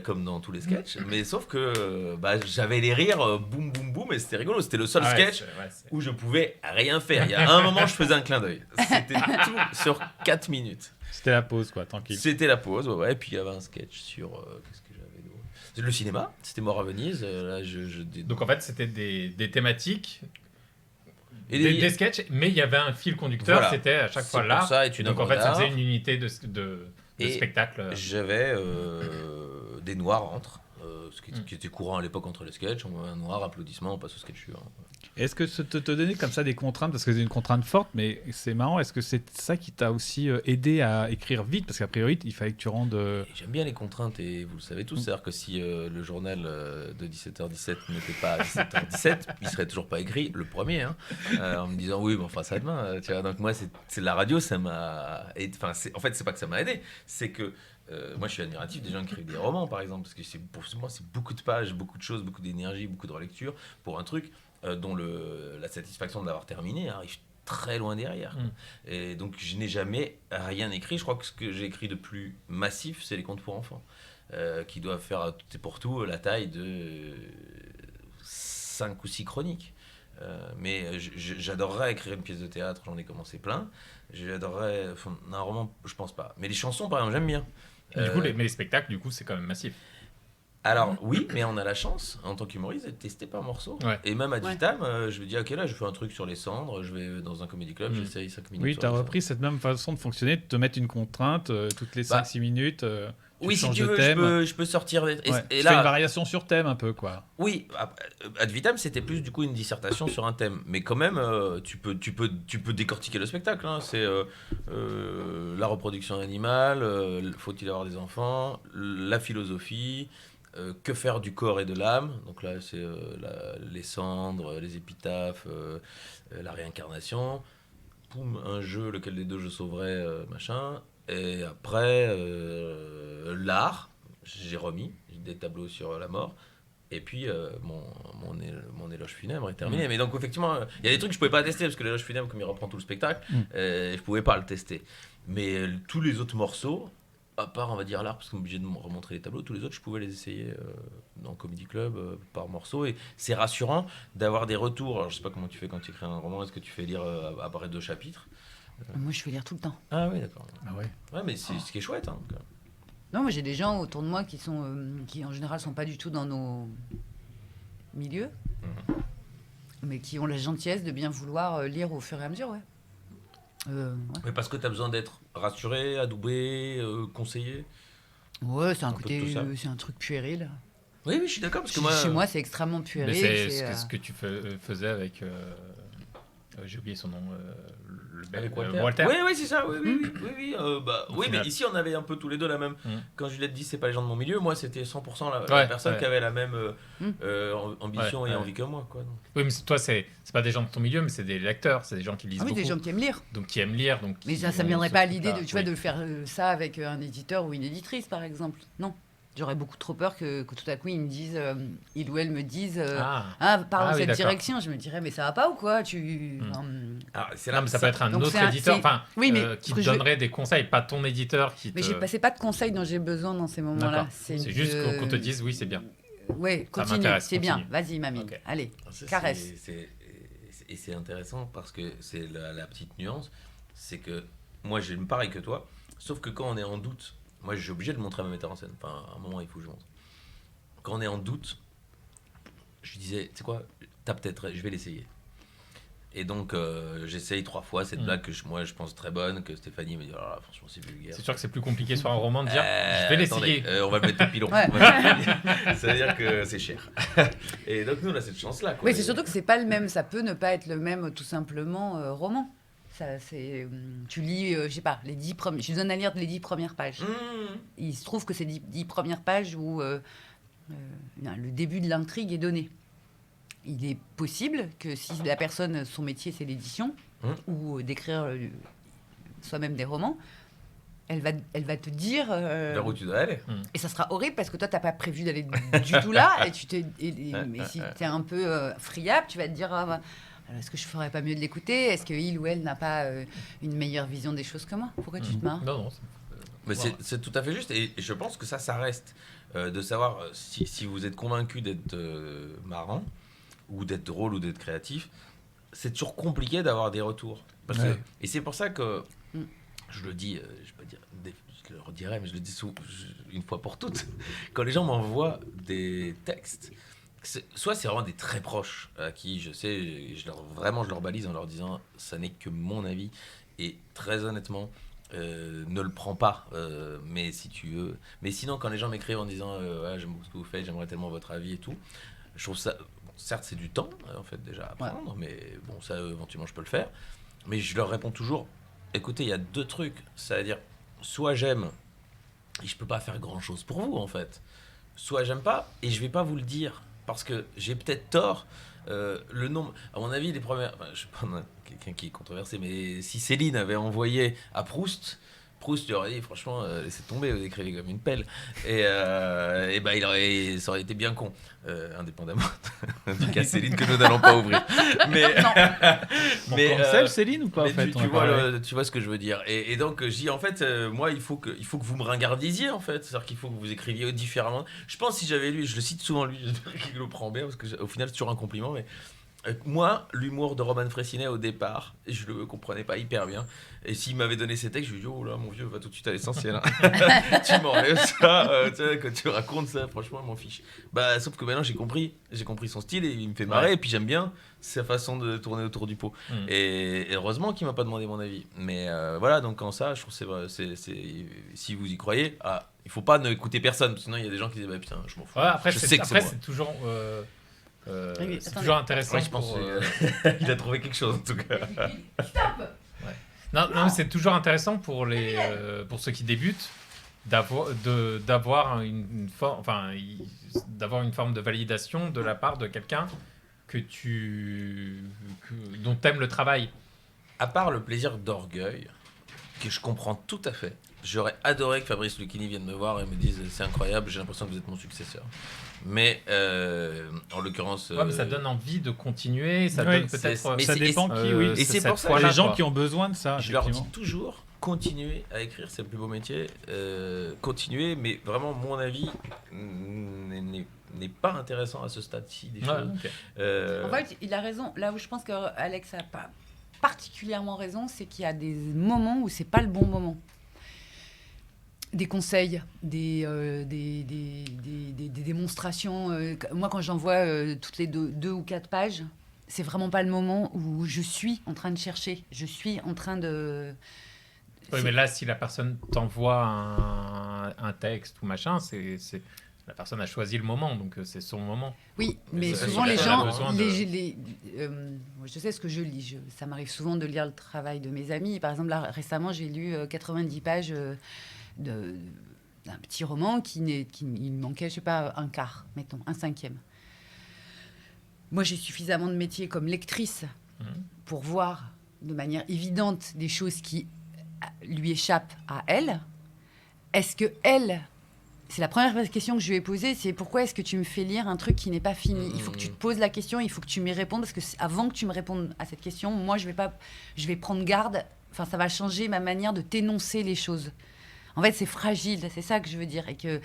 comme dans tous les sketchs. Mais sauf que j'avais les rires, boum boum boum, et c'était rigolo. C'était le seul sketch où je pouvais rien faire. Il y a un moment, je faisais un clin d'œil. C'était tout sur 4 minutes. C'était la pause, quoi, tranquille. C'était la pause, ouais. Et puis il y avait un sketch sur... qu'est-ce que j'avais d'autre ? Le cinéma, c'était Mort à Venise. Là, Donc en fait, c'était des thématiques, et des sketchs, mais il y avait un fil conducteur, voilà. C'était à chaque fois là. Donc en fait, ça faisait une unité de spectacle. J'avais des noirs entre, ce qui était courant à l'époque entre les sketchs. On met un noir, applaudissement, on passe au sketch suivant. Est-ce que te donner comme ça des contraintes, parce que c'est une contrainte forte, mais c'est marrant, est-ce que c'est ça qui t'a aussi aidé à écrire vite ? Parce qu'a priori, il fallait que tu rendes... J'aime bien les contraintes, et vous le savez tous, c'est-à-dire que si le journal de 17h17 n'était pas à 17h17, il serait toujours pas écrit, le premier, en me disant oui, mais enfin ça demain. Tu vois, donc moi, c'est la radio, ça m'a... En fait, c'est pas que ça m'a aidé, c'est que moi, je suis admiratif des gens qui écrivent des romans, par exemple, parce que pour moi, c'est beaucoup de pages, beaucoup de choses, beaucoup d'énergie, beaucoup de relecture, pour un truc dont la satisfaction de l'avoir terminé arrive très loin derrière. Et donc, je n'ai jamais rien écrit. Je crois que ce que j'ai écrit de plus massif, c'est les contes pour enfants, qui doivent faire à tout et pour tout la taille de 5 ou 6 chroniques. Mais j'adorerais écrire une pièce de théâtre, j'en ai commencé plein. J'adorerais... un roman, je pense pas. Mais les chansons, par exemple, j'aime bien. Du coup, mais les spectacles, du coup, c'est quand même massif. Alors oui, mais on a la chance en tant qu'humoriste d'être testé par morceaux. Et même à Vitam, je me dis ok, là je fais un truc sur les cendres, je vais dans un comédie club, j'essaye 5 minutes. Oui, tu as repris cette même façon de fonctionner, de te mettre une contrainte toutes les 5-6 minutes. Oui, si tu veux, je peux sortir. Et là, fais une variation sur thème un peu, quoi. Oui, Ad Vitam, c'était plus du coup une dissertation sur un thème, mais quand même, tu peux décortiquer le spectacle. C'est la reproduction animale, faut-il avoir des enfants, la philosophie. Que faire du corps et de l'âme, donc là c'est les cendres, les épitaphes, la réincarnation, poum, un jeu, lequel des deux je sauverais, machin, et après l'art, j'ai remis des tableaux sur la mort, et puis mon éloge funèbre est terminé. Mais donc effectivement, il y a des trucs que je pouvais pas tester, parce que l'éloge funèbre, comme il reprend tout le spectacle, je pouvais pas le tester. Mais tous les autres morceaux, à part, on va dire, l'art, parce qu'on est obligé de me remontrer les tableaux, tous les autres, je pouvais les essayer dans Comedy Club par morceau. Et c'est rassurant d'avoir des retours. Alors, je sais pas comment tu fais quand tu écris un roman. Est-ce que tu fais lire à part 2 chapitres Moi, je fais lire tout le temps. Ah oui, d'accord. Ah ouais. Ouais, mais c'est ce qui est chouette. Non, moi, j'ai des gens autour de moi qui, en général, sont pas du tout dans nos milieux, mais qui ont la gentillesse de bien vouloir lire au fur et à mesure, ouais. Mais parce que tu as besoin d'être rassuré, adoubé, conseillé. Ouais, c'est c'est un truc puéril. Oui, je suis d'accord. Parce que chez moi, c'est extrêmement puéril. Mais c'est ce que tu faisais avec... j'ai oublié son nom. Avec Walter. Oui, c'est ça. Oui, mais ici, on avait un peu tous les deux la même. Quand Juliette dit c'est pas les gens de mon milieu, moi, c'était 100% la personne qui avait la même ambition et envie que moi. Quoi, donc. Oui, mais toi, c'est pas des gens de ton milieu, mais c'est des lecteurs, c'est des gens qui lisent beaucoup. Des gens qui aiment lire. Donc, qui aiment lire. Donc, mais ça ne viendrait pas à l'idée de faire ça avec un éditeur ou une éditrice, par exemple. Non. J'aurais beaucoup trop peur que tout à coup, ils me disent, il ou elle me disent Ah. pars dans Ah oui, cette d'accord. direction. Je me dirais, mais ça va pas ou quoi Alors, c'est Non, là, mais ça peut être un Donc, autre c'est un- éditeur c'est- enfin, oui, mais qui ce te que je veux- donnerait des conseils, pas ton éditeur qui Mais te... c'est pas de conseils dont j'ai besoin dans ces moments-là. D'accord. C'est juste qu'on te dise oui, c'est bien. Ouais, Ça continue, m'intéresse, c'est bien. continue. Vas-y, mamie. Ok. Allez, Ça, caresse. Et c'est intéressant parce que c'est la petite nuance, c'est que moi j'ai pareil que toi, sauf que quand on est en doute, moi je suis obligé de montrer à ma metteur en scène, enfin à un moment il faut que je montre. Quand on est en doute, je lui disais, tu sais quoi, je vais l'essayer. Et donc j'essaye 3 fois cette blague que moi je pense très bonne, que Stéphanie me dit, oh là, franchement c'est vulgaire. C'est sûr que c'est plus compliqué sur un roman de dire je vais l'essayer. Attendez, on va le mettre au pilon. C'est-à-dire que c'est cher. Et donc nous on a cette chance-là. Quoi. Oui, c'est surtout que c'est pas le même. Ça peut ne pas être le même, tout simplement, roman. Ça, tu lis, je sais pas, les 10 premières. Je donne à lire les 10 premières pages. Il se trouve que c'est 10 premières pages où le début de l'intrigue est donné. Il est possible que si la personne, son métier c'est l'édition, ou d'écrire soi-même des romans, elle va te dire... Vers où tu dois aller. Et ça sera horrible parce que toi, t'as pas prévu d'aller du tout là. Mais si t'es un peu friable, tu vas te dire... alors, est-ce que je ferais pas mieux de l'écouter ? Est-ce qu'il ou elle n'a pas une meilleure vision des choses que moi ? Pourquoi tu te marres ? Non. Mais c'est tout à fait juste. Et je pense que ça reste de savoir si vous êtes convaincu d'être marrant, ou d'être drôle, ou d'être créatif. C'est toujours compliqué d'avoir des retours. Et c'est pour ça que... Je le dis, je le redirai, mais je le dis une fois pour toutes. Quand les gens m'envoient des textes, soit c'est vraiment des très proches à qui je sais, je leur balise en leur disant ça n'est que mon avis, et très honnêtement, ne le prends pas, mais si tu veux. Mais sinon, quand les gens m'écrivent en disant ouais, j'aime beaucoup ce que vous faites, j'aimerais tellement votre avis et tout, je trouve ça. Certes, c'est du temps en fait déjà à prendre, mais bon, ça éventuellement je peux le faire. Mais je leur réponds toujours. Écoutez, il y a 2 trucs, c'est-à-dire, soit j'aime, et je peux pas faire grand-chose pour vous, en fait, soit j'aime pas, et je vais pas vous le dire, parce que j'ai peut-être tort, le nombre, à mon avis, les premières, je sais pas, quelqu'un qui est controversé, mais si Céline avait envoyé à Proust lui aurait dit, franchement, laissez tomber, vous écrivez comme une pelle, et ça aurait été bien con, indépendamment du cas Céline que nous n'allons pas ouvrir. Mais cancel Céline ou pas, en fait, tu vois ce que je veux dire. Et donc, je dis, en fait, moi, il faut que vous me ringardisiez, en fait. C'est-à-dire qu'il faut que vous écriviez différemment. Je pense, si j'avais lu, je le cite souvent, lui, j'espère qu'il le prend bien, parce qu'au final, c'est toujours un compliment, mais moi, l'humour de Roman Frécinet au départ, je le comprenais pas hyper bien. Et s'il m'avait donné ces textes, je lui dis oh là, mon vieux, va tout de suite à l'essentiel. Hein. Tu m'enlèves ça, quand tu racontes ça, franchement, je m'en fiche. Sauf que maintenant j'ai compris son style et il me fait marrer. Et puis j'aime bien sa façon de tourner autour du pot. Et heureusement qu'il m'a pas demandé mon avis. Mais voilà, donc quand ça, je trouve que c'est si vous y croyez, il faut pas n'écouter personne, sinon il y a des gens qui disent putain, je m'en fous. Ouais, après, je c'est, sais que après, c'est c'est toujours. C'est attendez. toujours intéressant. Ouais, je pense qu'il a trouvé quelque chose en tout cas. Non, mais c'est toujours intéressant pour ceux qui débutent d'avoir une forme de validation de la part de quelqu'un dont t'aimes le travail. À part le plaisir d'orgueil, que je comprends tout à fait, j'aurais adoré que Fabrice Lucchini vienne me voir et me dise c'est incroyable, j'ai l'impression que vous êtes mon successeur. Mais en l'occurrence, mais ça donne envie de continuer, ça donne peut-être. Mais ça dépend qui, oui. Et c'est pour ça que les gens qui ont besoin de ça. Je leur dis toujours continuez à écrire, c'est le plus beau métier. Continuez, mais vraiment mon avis n'est pas intéressant à ce stade-ci des choses. Okay. En fait, il a raison. Là où je pense qu'Alex a pas particulièrement raison, c'est qu'il y a des moments où c'est pas le bon moment. Des conseils, des démonstrations. Moi, quand j'envoie toutes les 2 ou 4 pages, c'est vraiment pas le moment où je suis en train de chercher. Je suis en train de... Oui, mais là, si la personne t'envoie un texte ou machin, la personne a choisi le moment, donc c'est son moment. Oui, mais souvent les gens... je sais ce que je lis. Ça m'arrive souvent de lire le travail de mes amis. Par exemple, là, récemment, j'ai lu 90 pages... d'un petit roman il manquait, je sais pas, un quart, mettons, un 5e. Moi, j'ai suffisamment de métier comme lectrice pour voir de manière évidente des choses qui lui échappent à elle. Est-ce que elle c'est la première question que je lui ai posée, c'est pourquoi est-ce que tu me fais lire un truc qui n'est pas fini ? Il faut que tu te poses la question, il faut que tu m'y répondes, parce que avant que tu me répondes à cette question, moi, je vais prendre garde, enfin, ça va changer ma manière de t'énoncer les choses. En fait, c'est fragile, c'est ça que je veux dire, et que...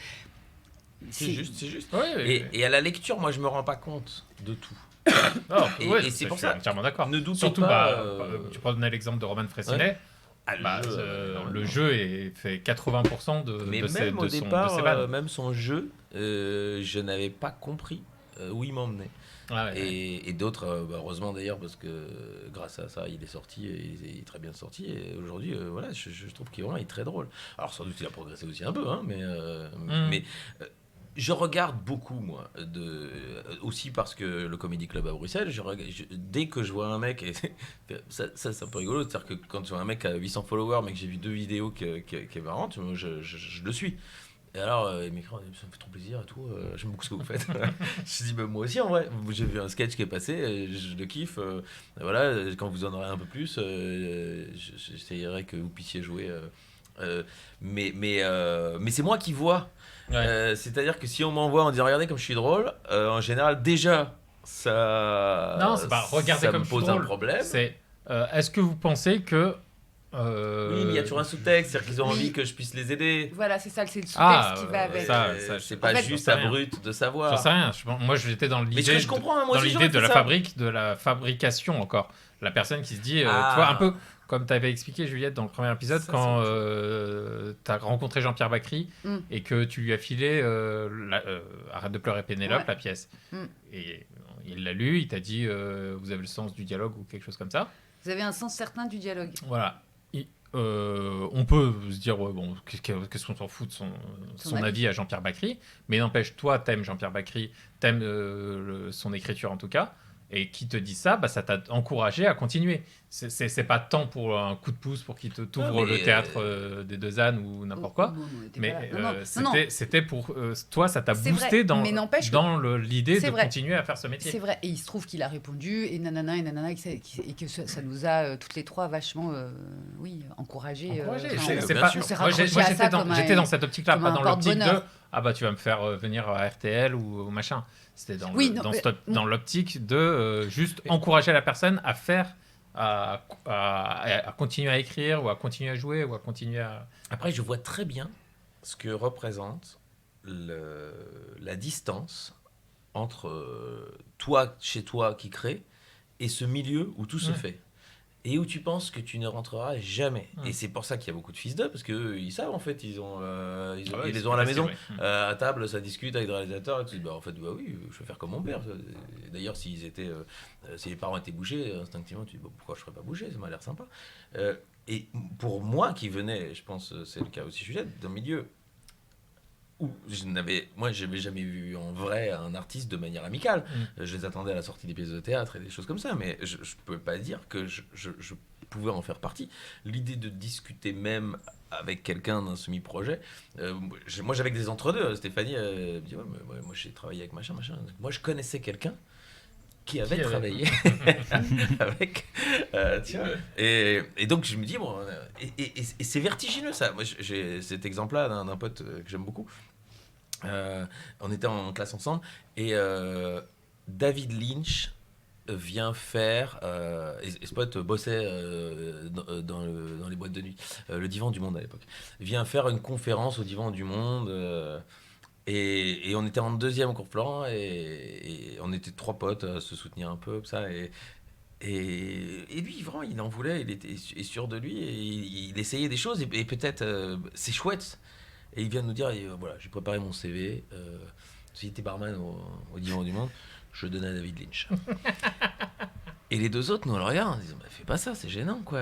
C'est juste. Ouais, Et à la lecture, moi, je me rends pas compte de tout. et c'est pour je suis ça. entièrement d'accord. Ne doutez Surtout, pas. tu prenais l'exemple de Roman Fressinet. Ouais. Le jeu fait 80% Mais de même au ses départ, vannes. même son jeu, je n'avais pas compris où il m'emmenait. Et d'autres, heureusement d'ailleurs, parce que grâce à ça, il est sorti, et il est très bien sorti. Et aujourd'hui, voilà, je trouve qu'il est très drôle. Alors sans doute il a progressé aussi un peu, hein, mais je regarde beaucoup, moi, aussi parce que le Comedy Club à Bruxelles, dès que je vois un mec, et ça c'est un peu rigolo, c'est-à-dire que quand je vois un mec qui a 800 followers, mais que j'ai vu 2 vidéos qui est marrante, je le suis. Et alors, il m'écrit, ça me fait trop plaisir et tout, j'aime beaucoup ce que vous faites. Je dis, moi aussi, en vrai, j'ai vu un sketch qui est passé, je le kiffe. Voilà, quand vous en aurez un peu plus, j'essayerai que vous puissiez jouer. Mais c'est moi qui vois. Ouais. C'est-à-dire que si on m'envoie en disant, regardez comme je suis drôle, en général, déjà, ça, Non, c'est pas regardez ça comme me je suis pose un drôle. problème. C'est est-ce que vous pensez que Oui, mais il y a toujours un sous-texte, c'est-à-dire qu'ils ont envie que je puisse les aider. Voilà, c'est ça, c'est le sous-texte qui va avec. C'est pas en fait, juste j'en sais à brut de savoir. J'en sais rien. Moi, j'étais dans Mais ce que l'idée, je comprends, hein, moi dans aussi, l'idée j'aurais fait ça. de la fabrication encore. La personne qui se dit, tu Ah. vois, un peu comme tu avais expliqué, Juliette, dans le premier épisode, Ça, quand tu as rencontré Jean-Pierre Bacry et que tu lui as filé Arrête de pleurer Pénélope, Ouais. la pièce. Mm. Et il l'a lu, il t'a dit, vous avez le sens du dialogue ou quelque chose comme ça. Vous avez un sens certain du dialogue. Voilà. On peut se dire, ouais, bon, qu'est-ce qu'on s'en fout de son avis à Jean-Pierre Bacry, mais n'empêche, toi, t'aimes Jean-Pierre Bacry, t'aimes son écriture en tout cas, et qui te dit ça, ça t'a encouragé à continuer. C'est pas tant pour un coup de pouce pour qu'il t'ouvre le théâtre des Deux Ânes ou n'importe quoi, mais c'était pour toi, ça t'a boosté vrai, dans l'idée de continuer à faire ce métier. C'est vrai, et il se trouve qu'il a répondu, et nanana, et que ça nous a toutes les trois vachement encouragés. J'étais dans cette optique-là, pas dans l'optique de tu vas me faire venir à RTL ou machin. C'était dans l'optique de juste encourager la personne à faire, à continuer à écrire, ou à continuer à jouer, ou à continuer à... Après, je vois très bien ce que représente la distance entre toi, chez toi, qui crée, et ce milieu où tout se fait. Et où tu penses que tu ne rentreras jamais. Et c'est pour ça qu'il y a beaucoup de fils d'eux, parce qu'eux, ils savent, en fait, ils les ont à la maison, à table, ça discute avec le réalisateur, et tu dis, en fait, oui, je vais faire comme mon père. D'ailleurs, si les parents étaient bouchés, instinctivement, tu dis, pourquoi je ne serais pas bouché, ça m'a l'air sympa. Et pour moi, qui venais, je pense, c'est le cas aussi, Juliette, d'un milieu où je n'avais jamais vu en vrai un artiste de manière amicale. Je les attendais à la sortie des pièces de théâtre et des choses comme ça, mais je ne peux pas dire que je pouvais en faire partie. L'idée de discuter même avec quelqu'un d'un semi-projet, moi j'avais que des entre-deux. Stéphanie me dit, moi j'ai travaillé avec machin. Moi je connaissais quelqu'un qui avait travaillé avec et donc je me dis et c'est vertigineux ça. Moi j'ai cet exemple là d'un pote que j'aime beaucoup. On était en classe ensemble et David Lynch vient faire et ce pote bossait dans les boîtes de nuit, le Divan du Monde à l'époque, vient faire une conférence au Divan du Monde. Et on était en deuxième cours plan et on était 3 potes à se soutenir un peu comme ça et lui vraiment il en voulait, il était sûr de lui et il essayait des choses et peut-être c'est chouette et il vient de nous dire voilà, j'ai préparé mon CV, si j'étais barman au Divan du Monde, je le donnais à David Lynch. Et les 2 autres nous le regardent en disant fais pas ça, c'est gênant quoi,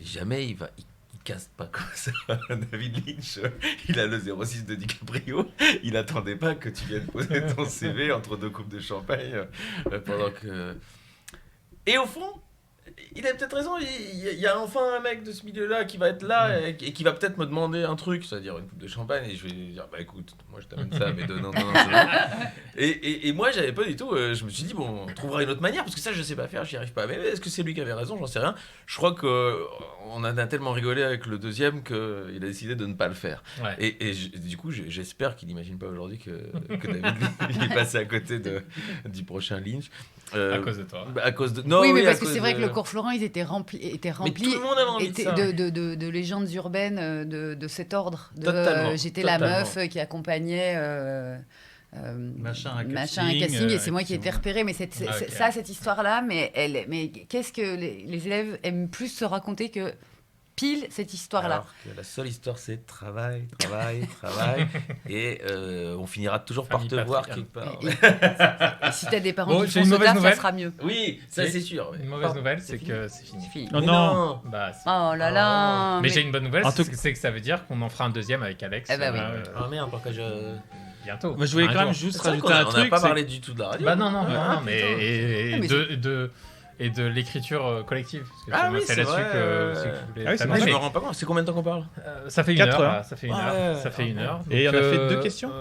jamais il casse pas comme ça. David Lynch, il a le 06 de DiCaprio, il attendait pas que tu viennes poser ton CV entre 2 coupes de champagne pendant que... Et au fond, il a peut-être raison. Il y a enfin un mec de ce milieu-là qui va être là et qui va peut-être me demander un truc, c'est-à-dire une coupe de champagne, et je vais dire bah écoute, moi je t'amène ça, mais non, c'est bon. Et moi j'avais pas du tout. Je me suis dit bon, on trouvera une autre manière parce que ça je sais pas faire, j'y arrive pas. Mais est-ce que c'est lui qui avait raison? J'en sais rien. Je crois que on a tellement rigolé avec le deuxième qu'il a décidé de ne pas le faire. Ouais. Et du coup j'espère qu'il n'imagine pas aujourd'hui que David il est passé à côté du prochain Lynch. À cause de toi. À cause de... Non, oui, mais parce que c'est vrai que le cours Florent, ils étaient remplis de légendes urbaines de cet ordre. J'étais la meuf qui accompagnait machin à casting et c'est moi qui ai été repérée. Mais cette histoire-là, mais qu'est-ce que les élèves aiment plus se raconter que pile cette histoire-là. Alors que la seule histoire, c'est travail. Et on finira toujours par te voir quelque part. Et si t'as des parents qui font ce taf, ça sera mieux. Oui, ça c'est sûr. Une mauvaise nouvelle, c'est que c'est fini. Non. Bah, oh là là. Mais j'ai une bonne nouvelle, c'est que ça veut dire qu'on en fera un deuxième avec Alex. Eh ben oui. Ah merde, pour que je... Bientôt. Mais je voulais quand même juste rajouter un truc. On n'a pas parlé du tout de la radio. Bah non, mais et de l'écriture collective. Ah oui, c'est vrai. Je me rends pas compte. C'est combien de temps qu'on parle? Ça fait 1 heure. Ça fait une heure. Et on a fait 2 questions.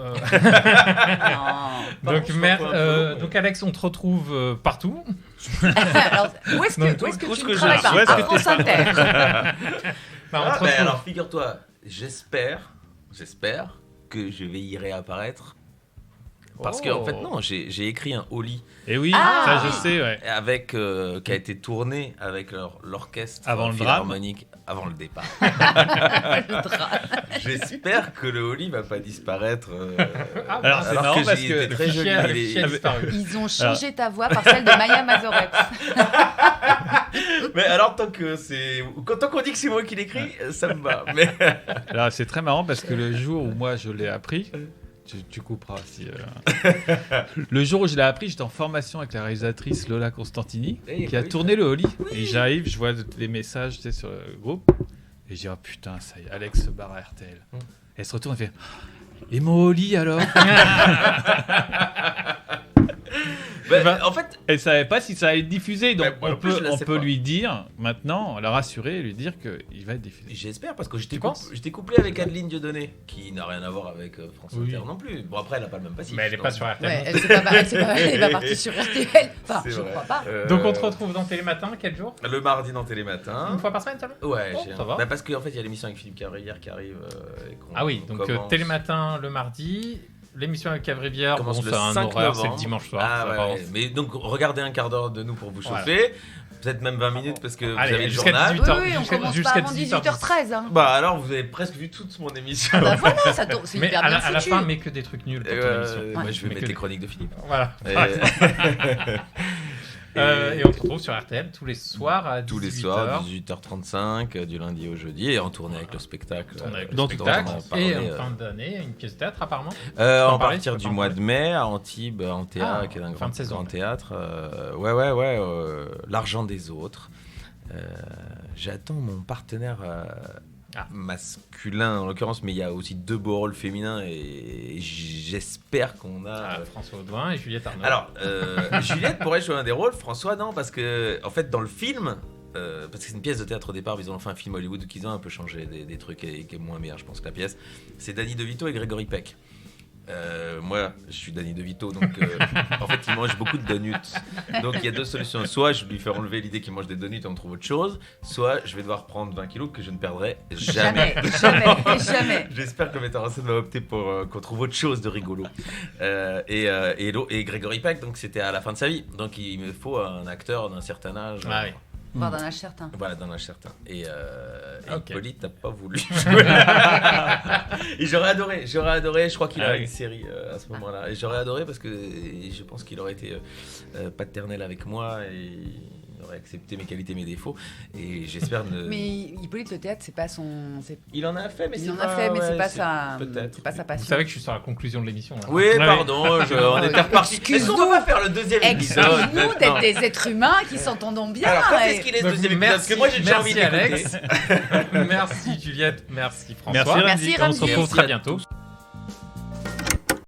Donc Alex, on te retrouve partout. Alors, où est-ce que tu ne travailles pas? À France Inter. Alors, figure-toi, j'espère que je vais y réapparaître. Parce qu'en fait, non, j'ai écrit un Oli. Et oui, ça je sais, ouais. Avec, qui a été tourné avec l'orchestre avant le philharmonique, avant le départ. J'espère que le Oli va pas disparaître. Alors c'est marrant parce que très joli. Ils ont changé ta voix par celle de Maya Mazoretz. Mais alors tant qu'on dit que c'est moi qui l'écris, ça me va. Mais... Alors c'est très marrant parce que le jour où moi je l'ai appris. Tu couperas si. Le jour où je l'ai appris, j'étais en formation avec la réalisatrice Lola Constantini qui a tourné le Oli. Oui. Et j'arrive, je vois les messages sur le groupe. Et je dis, oh putain, ça y est, Alex se barre à RTL. Elle se retourne et fait, et mon Oli alors? En fait, elle savait pas si ça allait être diffusé, donc on peut lui dire maintenant, la rassurer, lui dire qu'il va être diffusé. J'espère parce que j'étais couplé avec Adeline Dieudonné, qui n'a rien à voir avec France Inter non plus. Bon après, elle a pas le même passif. Mais elle est pas sur RTL. Ouais, elle est pas partie sur RTL. Enfin, je crois pas. Donc on te retrouve dans Télématin quel jour? Le mardi dans Télématin. Une fois par semaine seulement? Ouais, ça va. Parce qu'en fait, il y a l'émission avec Philippe Cavrivière qui arrive. Ah oui, donc Télématin le mardi. L'émission avec Cavrivière, c'est un horaire, c'est le dimanche soir. Ah ouais. Mais donc, regardez un quart d'heure de nous pour vous chauffer. Voilà. Peut-être même 20 minutes parce que vous avez le journal. Oui, on commence pas avant 18h13. Hein. Bah alors, vous avez presque vu toute mon émission. Bah voilà, ça tourne, c'est hyper bien foutu. À la fin, mais que des trucs nuls pour ton émission. Moi, je vais mettre les chroniques de Philippe. Voilà. Et on se retrouve sur RTL tous les soirs à 18h. Tous les soirs, 18h35, du lundi au jeudi, et en tournée avec le spectacle. Et en fin d'année, une pièce de théâtre apparemment. À partir du mois de mai, à Antibes, en théâtre, qui est un grand théâtre. L'argent des autres. J'attends mon partenaire masculin en l'occurrence, mais il y a aussi 2 beaux rôles féminins et j'espère qu'on a François Audouin et Juliette Arnaud. Alors Juliette pourrait jouer un des rôles, François non, parce que en fait dans le film parce que c'est une pièce de théâtre au départ, ils ont fait un film Hollywood qu'ils ont un peu changé des trucs et qui est moins meilleur je pense que la pièce. C'est Danny DeVito et Grégory Peck. Moi, je suis Danny DeVito, donc en fait, il mange beaucoup de donuts. Donc, il y a 2 solutions. Soit je lui fais enlever l'idée qu'il mange des donuts et on trouve autre chose. Soit je vais devoir prendre 20 kilos que je ne perdrai jamais. Jamais. J'espère que le metteur en scène va opter pour qu'on trouve autre chose de rigolo. Et Grégory Peck, donc c'était à la fin de sa vie. Donc, il me faut un acteur d'un certain âge. Ah oui. D'un âge certain. Voilà, d'un âge certain. Et Hippolyte n'a pas voulu jouer. Et j'aurais adoré. Je crois qu'il a une série à ce moment-là. Et j'aurais adoré parce que je pense qu'il aurait été paternel avec moi et il aurait accepté mes qualités, mes défauts. Et j'espère Mais Hippolyte, le théâtre, c'est pas son. Il en a fait, mais c'est pas sa. Peut-être. C'est pas sa passion. Vous savez que je suis sur la conclusion de l'émission. Là. Oui, pardon. On était reparti. Est-ce qu'on va pas faire le deuxième épisode? Excuse-nous d'être des êtres humains qui s'entendons bien. Alors, quand est-ce qu'il est le deuxième épisode? Parce que moi, j'ai déjà envie d'écouter. Alex. Merci Juliette. Merci François. Merci Ramzi. On se retrouve très bientôt.